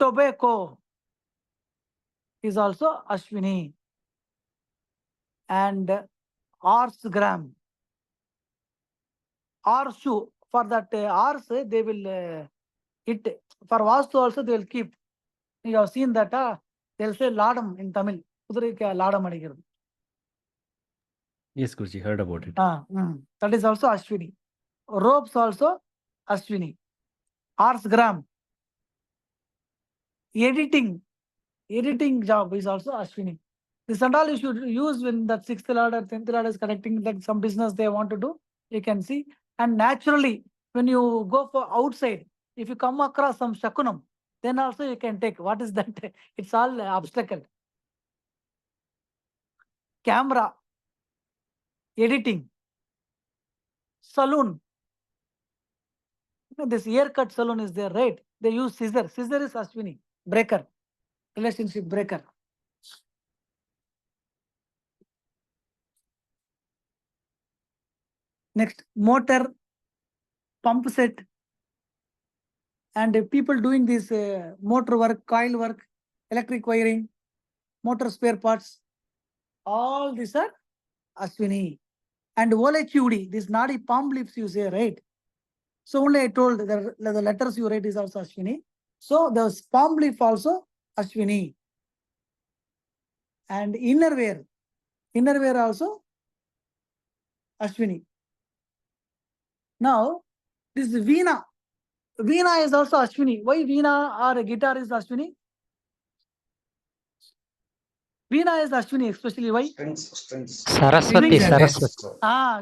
Tobacco is also Ashwini. And horse gram. Horseshoe. For that horse, they will hit. For Vastu also, they will keep. You have seen that they'll say Ladam in Tamil. Kudurai Ladam adigiradu. Yes, Guruji, heard about it. That is also Ashwini. Ropes also Ashwini. Horse gram. Editing job is also Ashwini. This and all you should use when that 6th lord or 10th lord is connecting, like some business they want to do, you can see. And naturally, when you go for outside, if you come across some shakunam, then also you can take. What is that? It's all obstacle. Camera. Editing. Saloon. This haircut salon is there, right? They use scissor. Scissor is Ashwini. Breaker. Relationship breaker. Next, motor, pump set. And people doing this motor work, coil work, electric wiring, motor spare parts. All these are Ashwini. And Volachudi, this Nadi palm leaves you say, right? So only I told the letters you write is also Ashwini. So the palm leaf also Ashwini. And innerwear also Ashwini. Now, this Veena. Veena is also Ashwini. Why Veena or a guitar is Ashwini? Veena is Ashwini, especially why? Saraswati.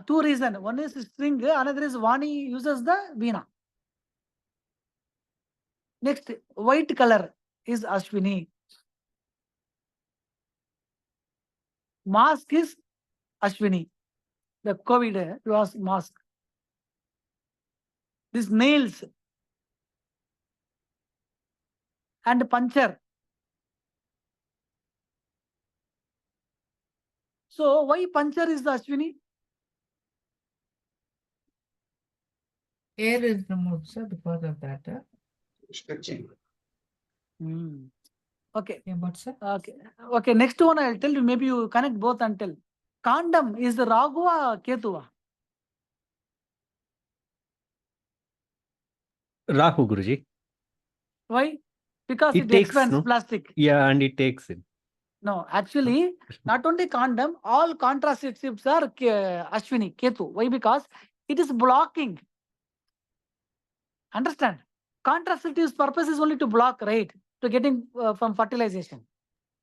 Two reasons. One is string, another is Vani uses the Veena. Next, white color is Ashwini. Mask is Ashwini. The COVID was mask. These nails and puncture. So why puncture is the Ashwini? Air is removed, sir, because of that. Okay. Yeah, but sir? Okay. Next one I'll tell you. Maybe you connect both and tell. Kandam is the Raghua Ketuva. Rahu, Guruji. Why? Because it expands plastic. Yeah, and it takes it. No, actually, not only condom, all contraceptives are Ashwini, Ketu. Why? Because it is blocking. Understand? Contraceptives purpose is only to block, right? To getting from fertilization.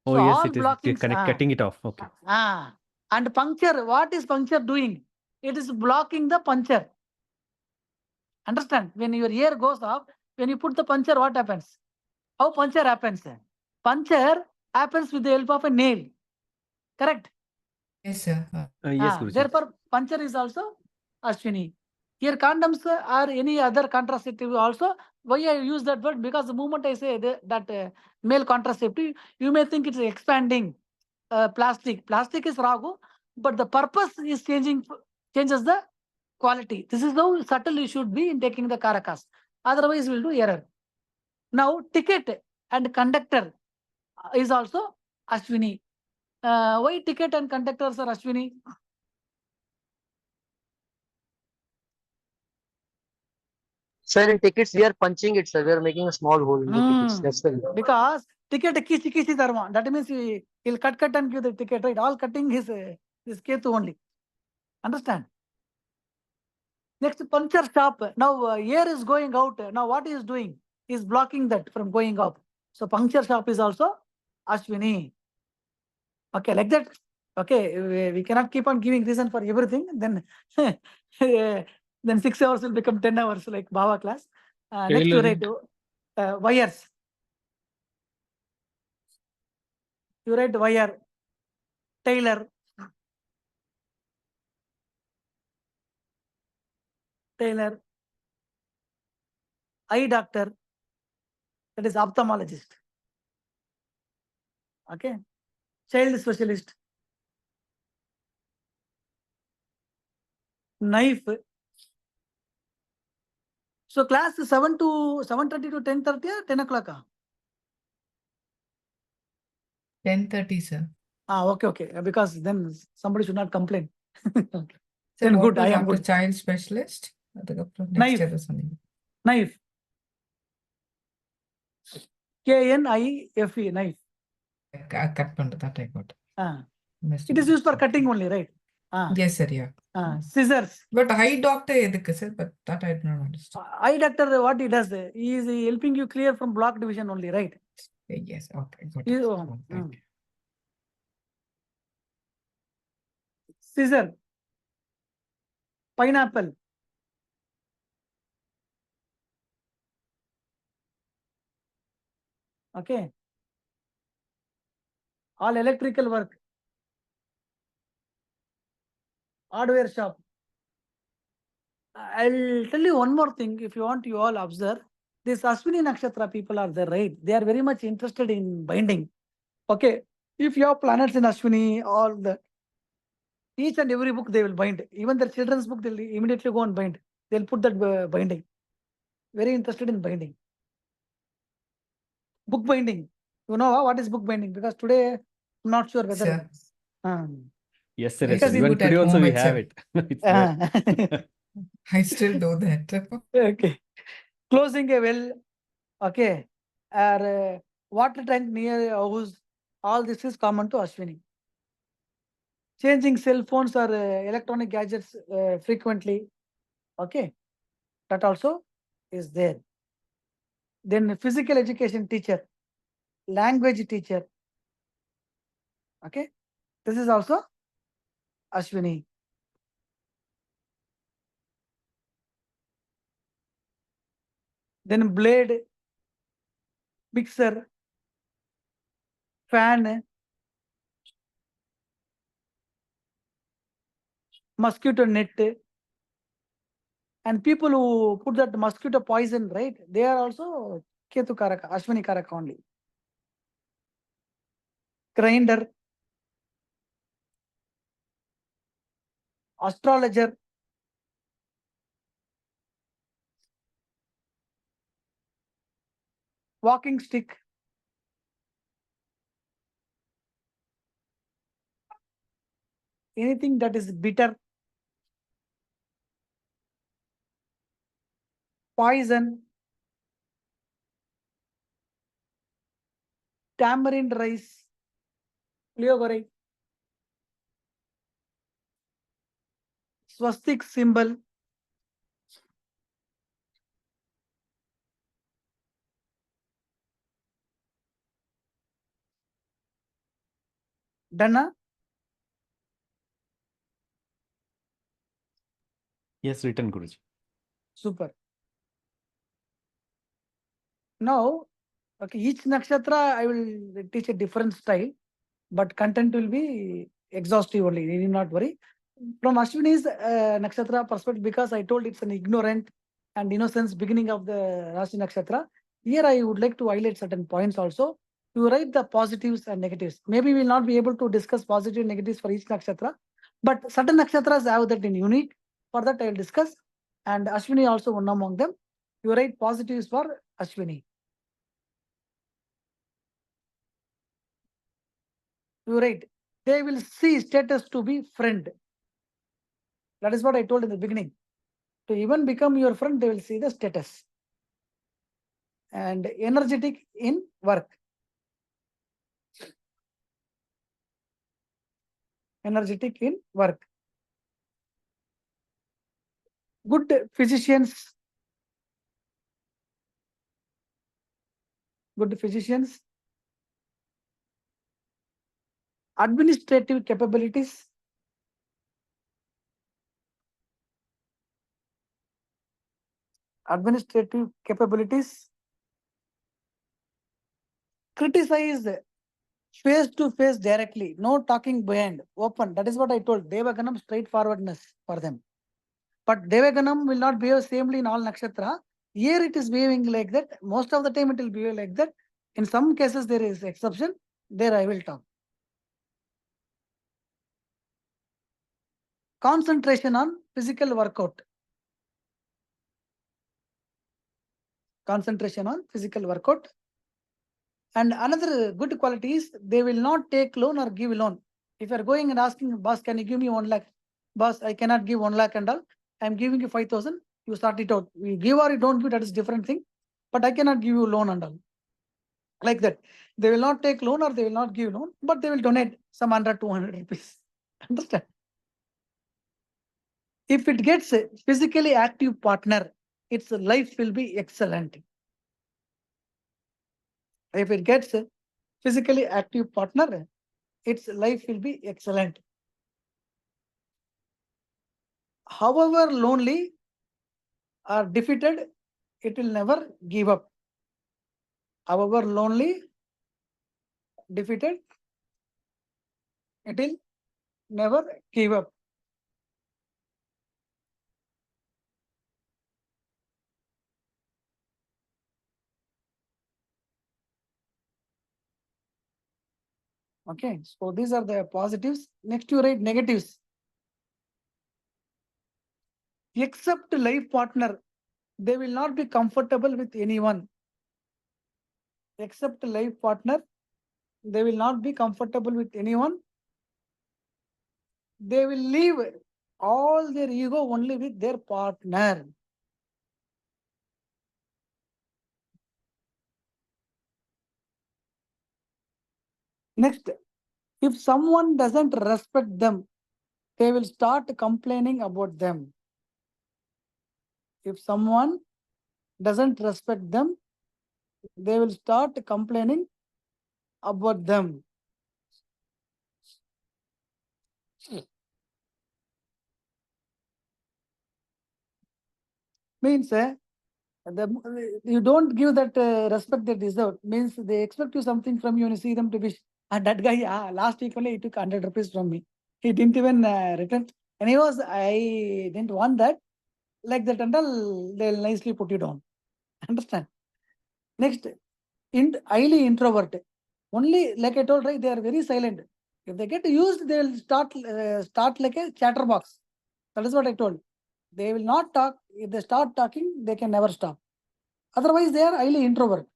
Oh, so yes, all it is blockings, cutting it off. Okay. And puncture, what is puncture doing? It is blocking the puncture. Understand? When your ear goes off, when you put the puncture, what happens? How puncture happens? Puncture happens with the help of a nail. Correct? Yes, sir. Yes, Guruji. Therefore, puncture is also Ashwini. Here condoms or any other contraceptive also. Why I use that word? Because the moment I say that male contraceptive, you may think it's expanding plastic. Plastic is Ragu, but the purpose is changes the quality. This is how subtle you should be in taking the Karakas. Otherwise, we'll do error. Now, ticket and conductor is also Ashwini. Why ticket and conductors are Ashwini? Sir, in tickets we are punching it, sir. We are making a small hole in the tickets. That's the reason. Because ticket kichi kichi dharma. That means he'll cut and give the ticket, right? All cutting his Ketu only. Understand? Next, puncture shop. Now air is going out. Now what he is doing? He is blocking that from going up. So puncture shop is also Ashwini. Okay, like that. Okay, we cannot keep on giving reason for everything. Then, then 6 hours will become 10 hours like Bhava class. Next, you write wires. You write wire, tailor, eye doctor, that is ophthalmologist. Okay, child specialist, knife. So class 7 to 7:30 to 10:30 or 10 o'clock? 10:30, sir. Okay. Because then somebody should not complain. Okay. Sir, Then what good, was I am after good. child specialist? Next Knife. year or something. Knife. KNIFE, knife. Cut பண்ணது, that I got. Missed It is it. used for cutting only, right? Yes, sir, yeah. Scissors. But eye doctor எதுக்கு, sir? But that I did not understand. Eye doctor, what he does, he is helping you clear from block division only, right? Yes, okay, got He- it. oh, Thank you. Scissor. Pineapple. Okay. All electrical work. Hardware shop. I'll tell you one more thing. If you want, you all observe. These Ashwini nakshatra people are there, right? They are very much interested in binding. Okay. If you have planets in Ashwini, all the each and every book they will bind. Even their children's book, they'll immediately go and bind. They'll put that binding. Very interested in binding. Book binding. You know what is book binding? Because today I'm not sure whether. Sir. Yes, sir. Because Even good at today also home we have itself. it. It's there. I still do that. Okay. Closing a well. Okay. Or water tank near a house. All this is common to Ashwini. Changing cell phones or electronic gadgets frequently. Okay. That also is there. Then physical education teacher, language teacher. Okay. This is also Ashwini. Then blade, mixer, fan, mosquito net. And people who put that mosquito poison, right? They are also Ketu Karaka, Ashwini Karaka only. Grinder, astrologer, walking stick, anything that is bitter, poison, tamarind rice, Leogorite, swastik symbol, Dana. Yes, written, Guruji. Super. Now, okay, each nakshatra I will teach a different style, but content will be exhaustive only. You need not worry. From Ashwini's nakshatra perspective, because I told it's an ignorant and innocence beginning of the Rashi nakshatra. Here I would like to highlight certain points also. You write the positives and negatives. Maybe we will not be able to discuss positive and negatives for each nakshatra, but certain nakshatras have that in unique. For that I will discuss. And Ashwini also one among them. You write positives for Ashwini. You write, they will see status to be friend. That is what I told in the beginning. To even become your friend, they will see the status. And energetic in work. energetic in work. Good physicians, administrative capabilities, criticize face to face directly, no talking behind, open. That is what I told. Devaganam, straightforwardness for them. But Devaganam will not behave samely in all nakshatra. Here it is behaving like that. Most of the time it will behave like that. In some cases there is exception. There I will talk. Concentration on physical workout. Concentration on physical workout. And another good quality is they will not take loan or give loan. If you are going and asking, boss, can you give me 1 lakh? Boss, I cannot give 1 lakh and all. I am giving you 5,000. You start it out. You give or you don't give, that is different thing. But I cannot give you loan and all. Like that. They will not take loan or they will not give loan, but they will donate some 100, 200 rupees. Understand? If it gets a physically active partner, its life will be excellent. If it gets a physically active partner, its life will be excellent. However lonely or defeated, it will never give up. However lonely, defeated, it will never give up. Okay, so these are the positives. Next you write negatives. Except life partner, they will not be comfortable with anyone. Except life partner, they will not be comfortable with anyone. They will leave all their ego only with their partner. Next, if someone doesn't respect them, they will start complaining about them. If someone doesn't respect them, they will start complaining about them. Means you don't give that respect they deserve. Means they expect you something from you and you see them to be. And that guy, last week only he took 100 rupees from me. He didn't even return. And I didn't want that. Like that until they'll nicely put you down. Understand? Next, highly introvert. Only like I told, right, they are very silent. If they get used, they will start like a chatterbox. That is what I told. They will not talk. If they start talking, they can never stop. Otherwise, they are highly introvert.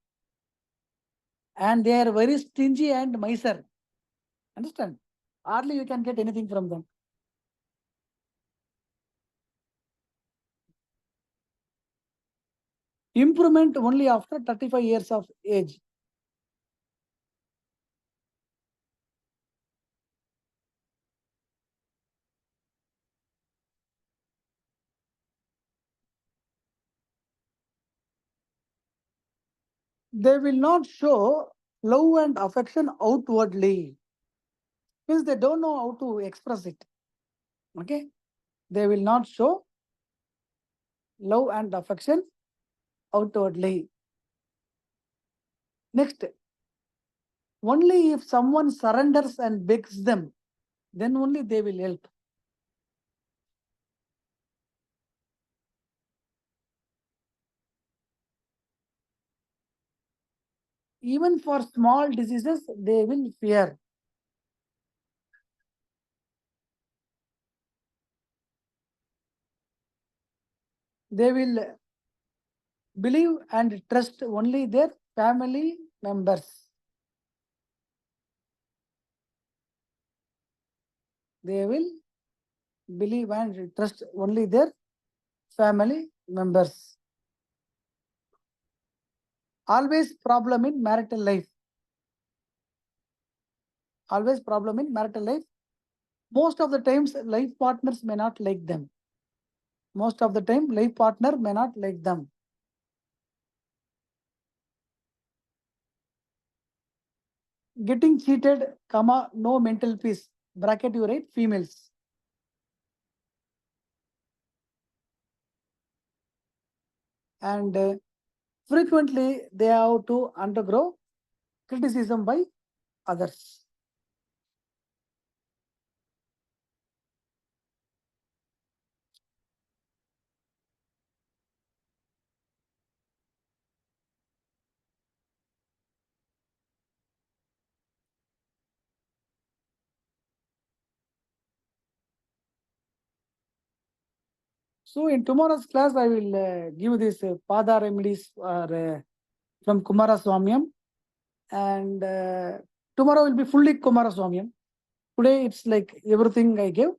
And they are very stingy and miser. Understand? Hardly you can get anything from them. Improvement only after 35 years of age. They will not show love and affection outwardly. Means they don't know how to express it. Okay? They will not show love and affection outwardly. Next, only if someone surrenders and begs them, then only they will help. Even for small diseases, they will fear. They will believe and trust only their family members. They will believe and trust only their family members. Always problem in marital life. Always problem in marital life. most of the times life partners may not like them. Most of the time, life partner may not like them. Getting cheated, comma, no mental peace. Bracket you write females. And frequently they have to undergo criticism by others. So in tomorrow's class, I will give this Pada remedies from Kumaraswamyam, and tomorrow will be fully Kumaraswamyam. Today it's like everything I gave.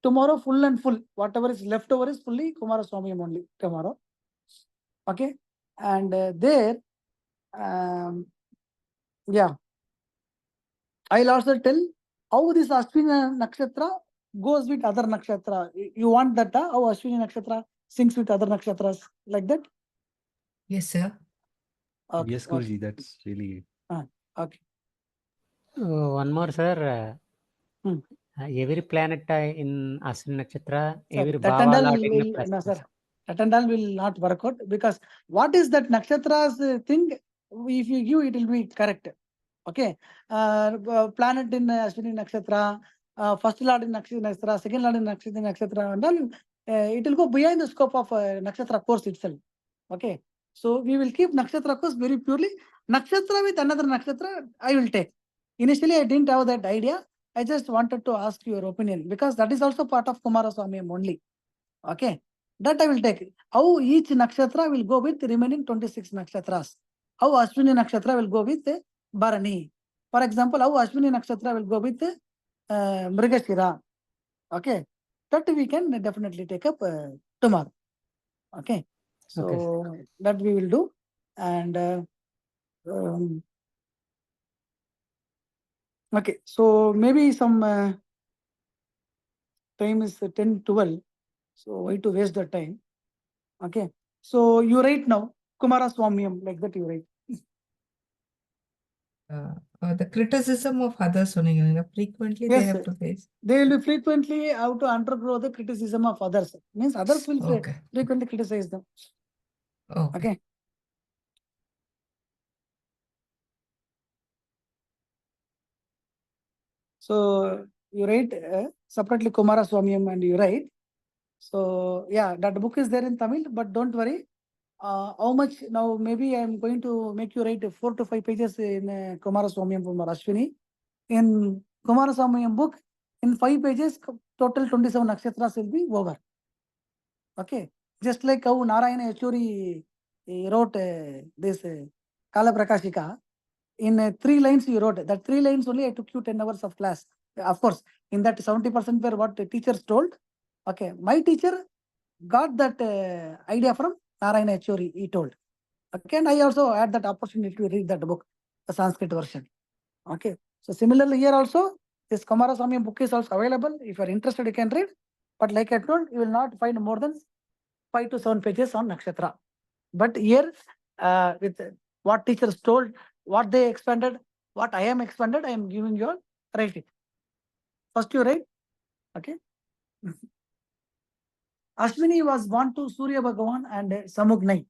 Tomorrow full and full. Whatever is left over is fully Kumaraswamyam only tomorrow. Okay, and there, yeah, I'll also tell how this Ashwini nakshatra goes with other nakshatra. You want that how Ashwini nakshatra syncs with other nakshatras like that? Yes, sir. Okay, Yes, okay. Guruji, that's really. Okay. One more, sir. Every planet in Ashwini nakshatra, every That and bhava all lot in the will, plus. no, sir. That and all will not work out because what is that nakshatra's thing? If you give, it will be correct. Okay. Planet in Ashwini nakshatra, first lord in Ashwini nakshatra, second lord in Ashwini nakshatra, and all, it will go behind the scope of nakshatra course itself. Okay. So we will keep nakshatra course very purely. Nakshatra with another nakshatra, I will take. Initially, I didn't have that idea. I just wanted to ask your opinion because that is also part of Kumaraswamy only. Okay. That I will take. How each nakshatra will go with the remaining 26 nakshatras. How Ashwini nakshatra will go with Bharani. For example, how Ashwini nakshatra will go with Mrigashira. Okay. That we can definitely take up tomorrow. Okay. So Okay, that we will do. And okay. So maybe some time is 10:12. So why to waste the time? Okay. So you write now Kumaraswamyam like that you write. The criticism of others only, frequently they Yes, have sir. to face. They will frequently have to undergo the criticism of others. Means others will Okay. frequently criticize them. Okay. Okay. So you write separately Kumaraswamyam and you write. So yeah, that book is there in Tamil, but don't worry. How much now? Maybe I am going to make you write 4 to 5 pages in Kumaraswamyam from Ashwini. In Kumaraswamyam book, in 5 pages, total 27 nakshatras will be over. Okay. Just like how Narayana Yechuri wrote this Kala Prakashika, in 3 lines you wrote. That 3 lines only I took you 10 hours of class. Of course, in that 70% were what the teachers told. Okay. My teacher got that idea from Narayana Yechuri, he told. Okay. And I also had that opportunity to read that book, the Sanskrit version. Okay. So similarly here also, this Kumaraswamy book is also available. If you are interested, you can read. But like I told, you will not find more than 5 to 7 pages on nakshatra. But here, with what teachers told, what they expanded, what I am expanded, I am giving you all, write it. First you write, okay. Ashwini was born to Surya Bhagavan and Samugnai.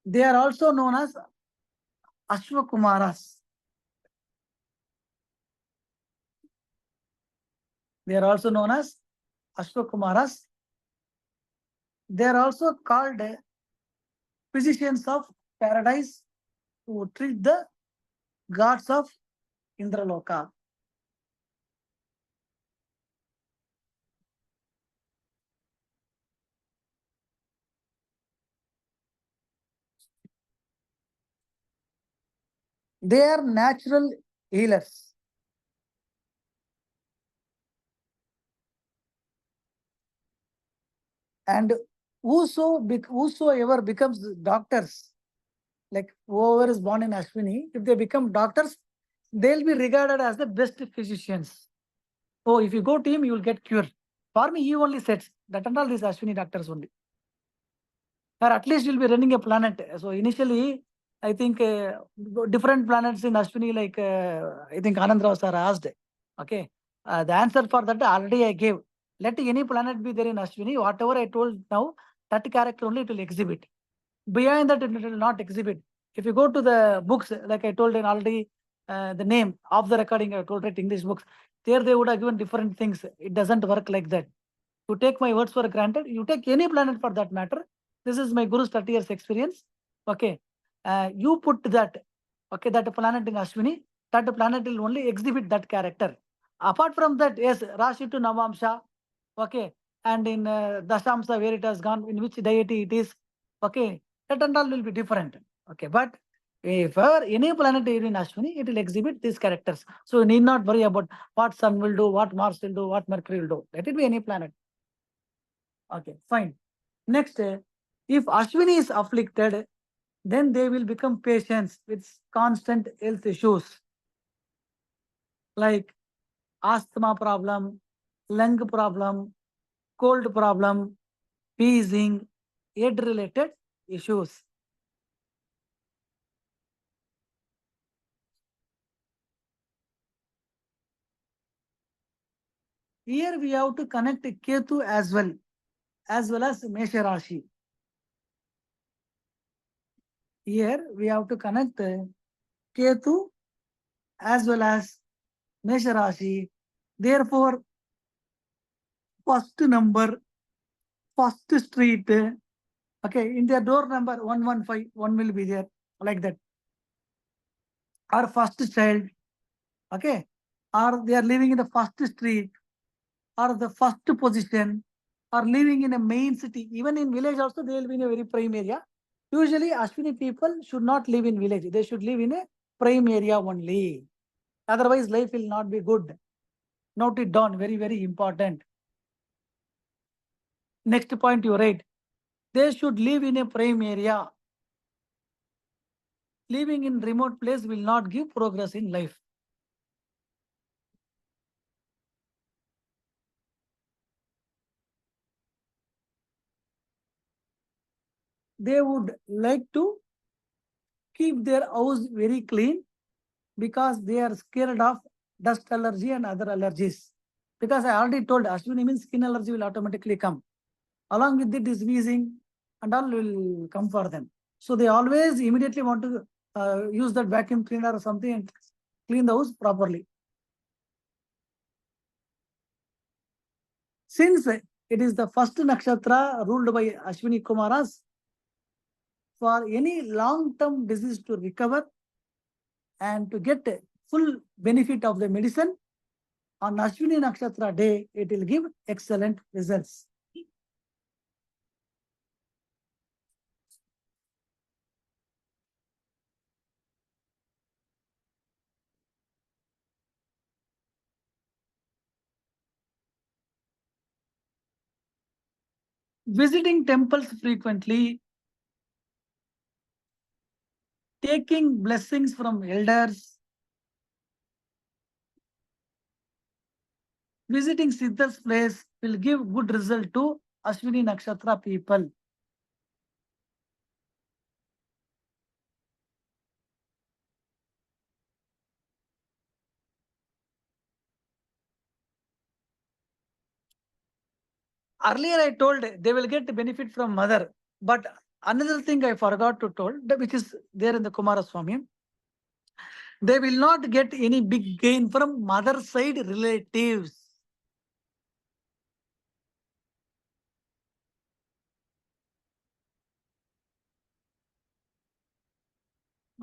They are also known as Ashwakumaras. They are also known as Ashwakumaras. They are also called physicians of paradise who treat the gods of Indraloka. They are natural healers. And whosoever becomes doctors, like whoever is born in Ashwini, if they become doctors, they'll be regarded as the best physicians. Oh, if you go to him, you will get cured. For me, he only says that and all these Ashwini doctors only. Or at least you'll be running a planet. So initially, I think different planets in Ashwini, like I think Anand Rao sir asked. Okay, the answer for that already I gave. Let any planet be there in Ashwini, whatever I told now, that character only it will exhibit. Beyond that, it will not exhibit. If you go to the books, like I told in already, the name of the recording, I told it English books, there they would have given different things. It doesn't work like that. You take my words for granted. You take any planet for that matter. This is my Guru's 30 years experience. Okay. You put that, okay, that planet in Ashwini, that planet will only exhibit that character. Apart from that, yes, Rashi to Navamsha, okay, and in Dashamsa where it has gone, in which deity it is, okay, that and all will be different. Okay, but if ever any planet is in Ashwini, it will exhibit these characters. So you need not worry about what Sun will do, what Mars will do, what Mercury will do. Let it be any planet. Okay, fine. Next, if Ashwini is afflicted, then they will become patients with constant health issues like asthma problem, lung problem, cold problem, wheezing, head-related issues. Here we have to connect Ketu as well as Mesha Rashi. Here we have to connect Ketu as well as Mesha Rashi. Therefore, first number, first street, okay, in their door number 115, one will be there, like that. Or first child, okay, or they are living in the first street, or the first position, or living in a main city. Even in village also, they will be in a very prime area. Usually, Ashwini people should not live in village. They should live in a prime area only. Otherwise, life will not be good. Note it down, very, very important. Next point you write. They should live in a prime area. Living in remote place will not give progress in life. They would like to keep their house very clean because they are scared of dust allergy and other allergies. Because I already told Ashwini means skin allergy will automatically come. Along with it, this wheezing and all will come for them. So they always immediately want to use that vacuum cleaner or something and clean the house properly. Since it is the first nakshatra ruled by Ashwini Kumaras, for any long-term disease to recover and to get full benefit of the medicine, on Ashwini Nakshatra day, it will give excellent results. Visiting temples frequently, taking blessings from elders, visiting Siddha's place will give good result to Ashwini Nakshatra people. Earlier I told they will get benefit from mother, but another thing I forgot to told, which is there in the Kumaraswamy, they will not get any big gain from mother side relatives.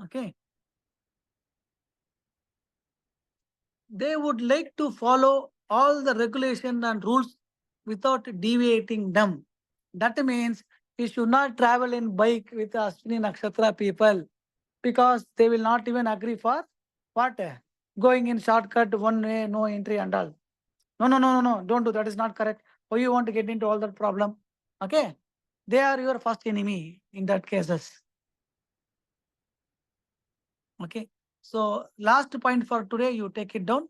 Okay. They would like to follow all the regulation and rules without deviating them. That means you should not travel in bike with Ashwini Nakshatra people because they will not even agree for what? Going in shortcut, one way, no entry and all. No, don't do that. Is not correct. Why you want to get into all that problem? Okay. they are your first enemy in that cases. Okay. So last point for today, you take it down.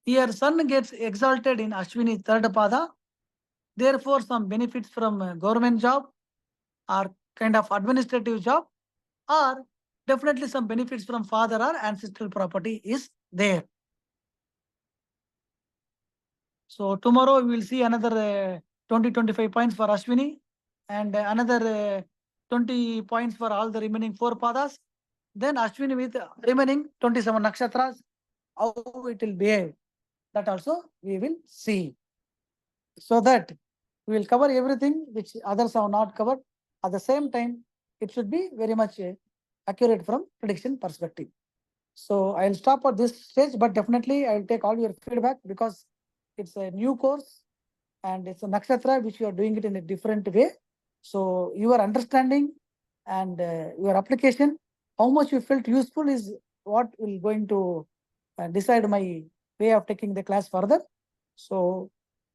Here, sun gets exalted in Ashwini third pada. Therefore, some benefits from government job or kind of administrative job, or definitely some benefits from father or ancestral property is there. So tomorrow we will see another 20-25 points for Ashwini and another 20 points for all the remaining 4 padas. Then Ashwini with remaining 27 nakshatras, how it will behave. That also we will see. So that we will cover everything which others have not covered. At the same time, it should be very much accurate from prediction perspective. So I'll stop at this stage, but definitely I'll take all your feedback because it's a new course and it's a nakshatra which you are doing it in a different way. So your understanding and your application, how much you felt useful is what will going to decide my way of taking the class further. So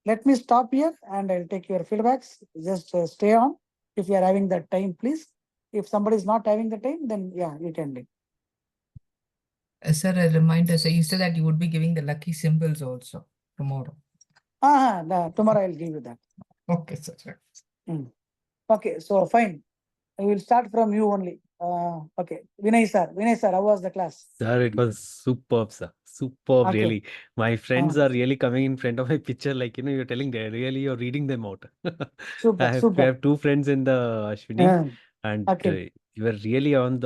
let me stop here and I'll take your feedbacks. Just stay on. If you are having that time, please. If somebody is not having the time, then yeah, you can do. Sir, a reminder, so you said that you would be giving the lucky symbols also tomorrow. Tomorrow I'll give you that. Okay, sir. Okay, so fine. I will start from you only. Okay, Vinay sir, how was the class? Sir, it was superb, sir. Superb, Okay. really. My friends are really coming in front of my picture, like, you're telling them, really, you're reading them out. Super, I super. have 2 friends in the Ashwini, and Okay. you were really on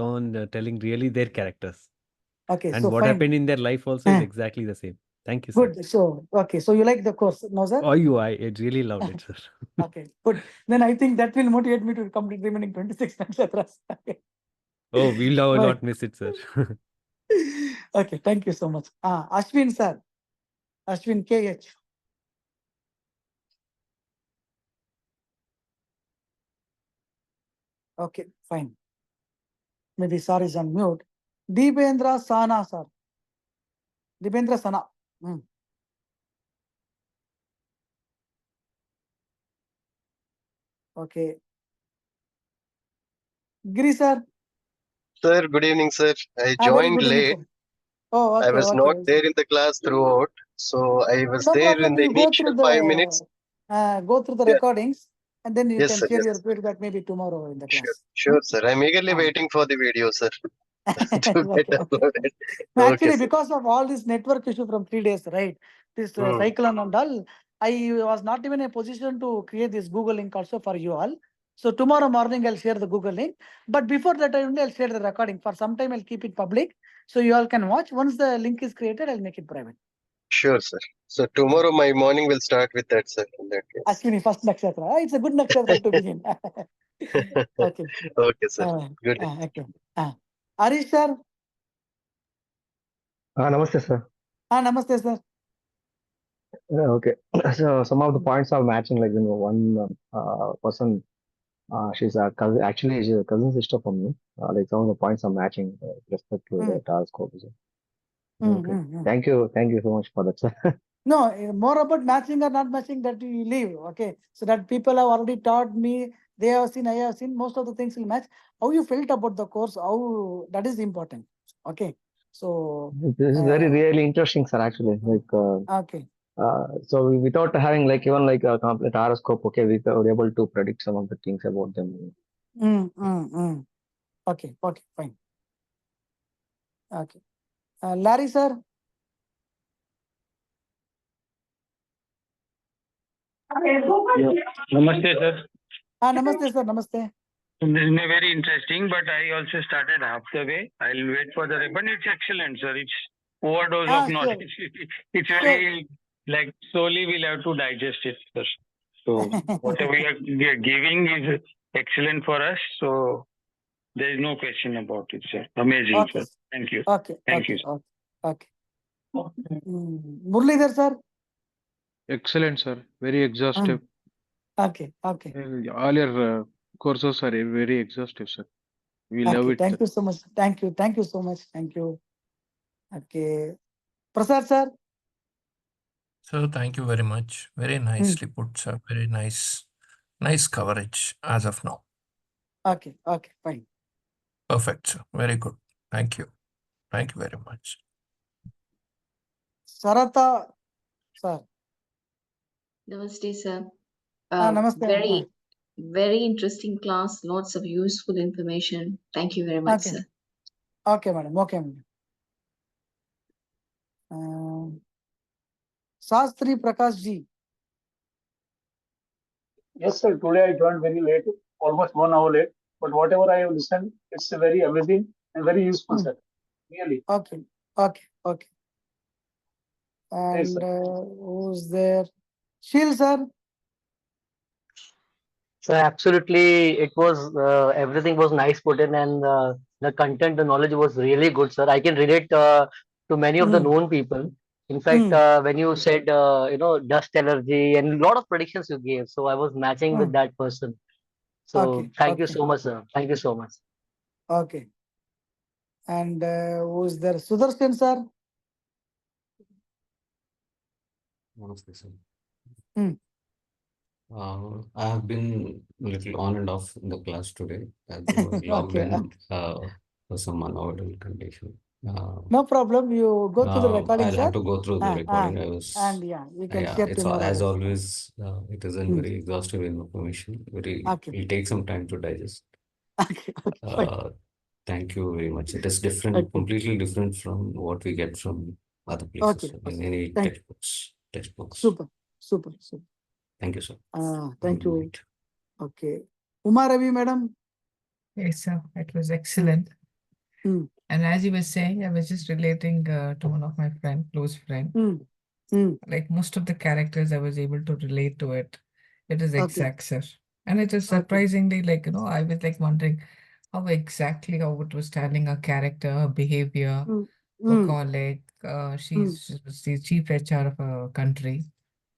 telling really their characters. Okay, And so what fine. happened in their life also is exactly the same. Thank you, sir. Good. So, okay, so you like the course, no sir? I really loved it, sir. Okay, good. Then I think that will motivate me to complete remaining 26 nakshatras. Okay. Oh, we'll Right. not miss it, sir. Okay, thank you so much. Ashwin sir, Ashwin KH. Okay, fine. Maybe sir is on mute. Dibendra Sana sir. Dibendra Sana. Okay. Giri sir. Sir, good evening, sir. I Very joined good evening, late. sir. Oh, okay, I was okay. not there in the class throughout. So I was No there in problem. the You go initial through 5 minutes. the Yeah. recordings, and then you Yes, can sir. share Yes. your feedback maybe tomorrow in the class. Sure, sir. I'm eagerly waiting for the video, sir. To Okay, get okay. uploaded. No, Okay, actually, sir. because of all this network issue from 3 days, right? This cyclone and all, I was not even in a position to create this Google link also for you all. So tomorrow morning I'll share the Google link. But before that, I'll share the recording. For some time, I'll keep it public so you all can watch. Once the link is created, I'll make it private. Sure, sir. So tomorrow my morning will start with that, sir. In that case. Ashwini, first nakshatra. It's a good nakshatra to begin. Okay. Okay, sir. Good. Okay. Arish sir. Namaste, sir. Namaste sir. Okay. So some of the points are matching, like, one person, she's a cousin, actually, she's a cousin sister from me. Like, some of the points are matching with respect to the horoscope. Okay. Thank you so much for that, sir. No, more about matching or not matching that you leave. Okay. So that people have already taught me, they have seen, I have seen, most of the things will match. How you felt about the course, how that is important. Okay. So This is really interesting, sir, actually. Like, okay. So without having, like, even like a complete horoscope, okay, we were able to predict some of the things about them. Okay, fine. Okay. Larry sir. Namaste, sir. Namaste sir, namaste. This is very interesting, but I also started half the way. I'll wait for the but it's excellent, sir. It's overdose of knowledge. It's very like slowly we'll have to digest it, sir. So whatever we are giving is excellent for us. So there is no question about it, sir. Amazing, sir. Thank you. Okay. Thank you. Okay. Muralidhar sir. Excellent, sir. Very exhaustive. Okay. All your courses are very exhaustive, sir. We love it. Thank you so much. Thank you so much. Thank you. Okay. Prasad sir. So thank you very much. Very nicely put, sir. Very nice Nice coverage as of now. Okay, okay, fine. Perfect, sir. Very good. Thank you. Thank you very much. Sarata, sir. Namaste, sir. Namaste. Very interesting class. Lots of useful information. Thank you very much, Okay. sir. Okay, madam. Okay, madam. Shastri Prakash ji. Yes, sir. Today I joined very late, almost 1 hour late. But whatever I have listened, it's very amazing and very useful, sir. Really. Okay, okay, okay. Yes, And sir. who's there? Shil, sir. So absolutely, it was everything was nice put in, and the content, the knowledge was really good, sir. I can relate to many of the known people. In fact, when you said dust allergy and a lot of predictions you gave, so I was matching with that person. So Okay, thank you okay. so much, sir. Thank you so much. Okay. And who's there? Sudarshan, sir. Namaste, sir. Hmm. I have been a little on and off in the class today. I was logged Okay, in for some unavoidable condition. no problem. You go through the recording, I'll sir. have to go through the recording. And yeah, we can Yeah, share it's tomorrow. as also. always. It isn't very exhaustive information. It'll take some time to digest. Okay, fine. Thank you very much. It is different, completely different from what we get from other places in any textbooks. Super, super, super. Thank you, sir. Thank you. Okay. Uma Ravi, madam. Yes, sir. It was excellent. And as you were saying, I was just relating to one of my close friend. Like most of the characters, I was able to relate to it. It is exact, sir. And it is surprisingly I was like wondering how exactly how it was telling a character, her behavior, her colleague. She's the chief HR of a country.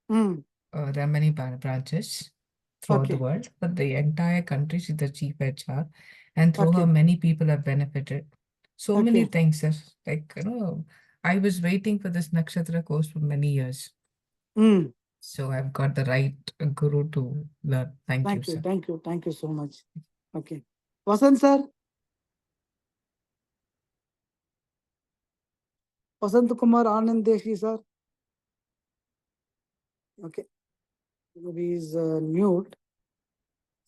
There are many branches throughout the world, but the entire country, she's the chief HR, and through her, many people have benefited. So many things, sir. I was waiting for this nakshatra course for many years. So I've got the right guru to learn. Thank you, sir. Thank you so much. Okay. Vasan, sir. Vasant Kumar Anand Deshi, sir. Okay. Maybe he's mute.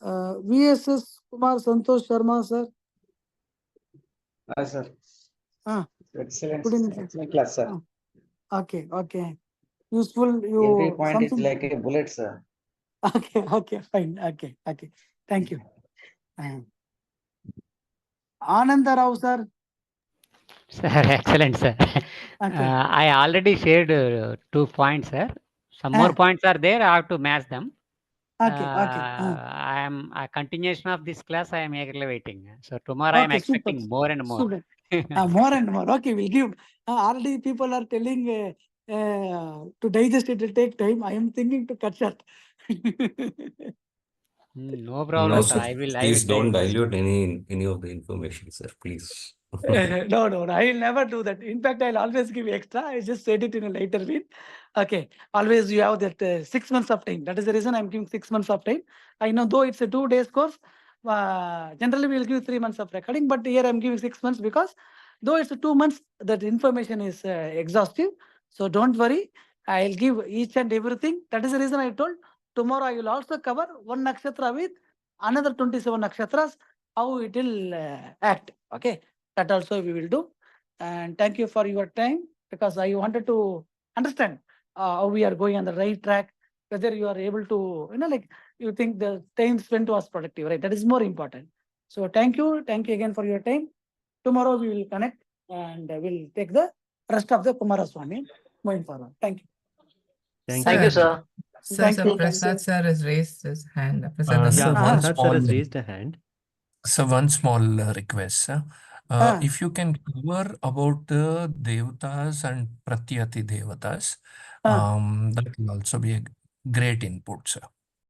VSS Kumar Santosh Sharma, sir. Hi, sir. Excellent. Good evening, sir. Excellent class, sir. Okay, okay. Useful. Every point is like a bullet, sir. Okay, fine. Okay. Thank you. Ananda Rao, sir. Sir, excellent, sir. I already shared 2 points, sir. Some more points are there. I have to match them. I am a continuation of this class. I am eagerly waiting. So tomorrow I am expecting more and more. More and more. Okay, we'll give. Already people are telling to digest it will take time. I am thinking to cut short. No problem, No, sir. sir. I will Please try don't my best. dilute any of the information, sir. Please. No, I will never do that. In fact, I'll always give extra. I just said it in a later read. Okay, always you have that 6 months of time. That is the reason I'm giving 6 months of time. I know though it's a 2 days course, generally we'll give 3 months of recording, but here I'm giving 6 months because though it's a 2 months, that information is exhaustive. So don't worry. I'll give each and everything. That is the reason I told tomorrow I will also cover one nakshatra with another 27 nakshatras, how it will act. Okay. That also we will do. And thank you for your time because I wanted to understand how we are going on the right track, whether you are able to, you think the time spent was productive, right? That is more important. So thank you. Thank you again for your time. Tomorrow we will connect and we'll take the rest of the Kumaraswamy going forward. Thank you. Thank you, sir. Prasad sir has raised his hand. Prasad sir has raised a hand. So one small request, sir. If you can cover about the devatas and pratyati devatas, that will also be a great input, sir.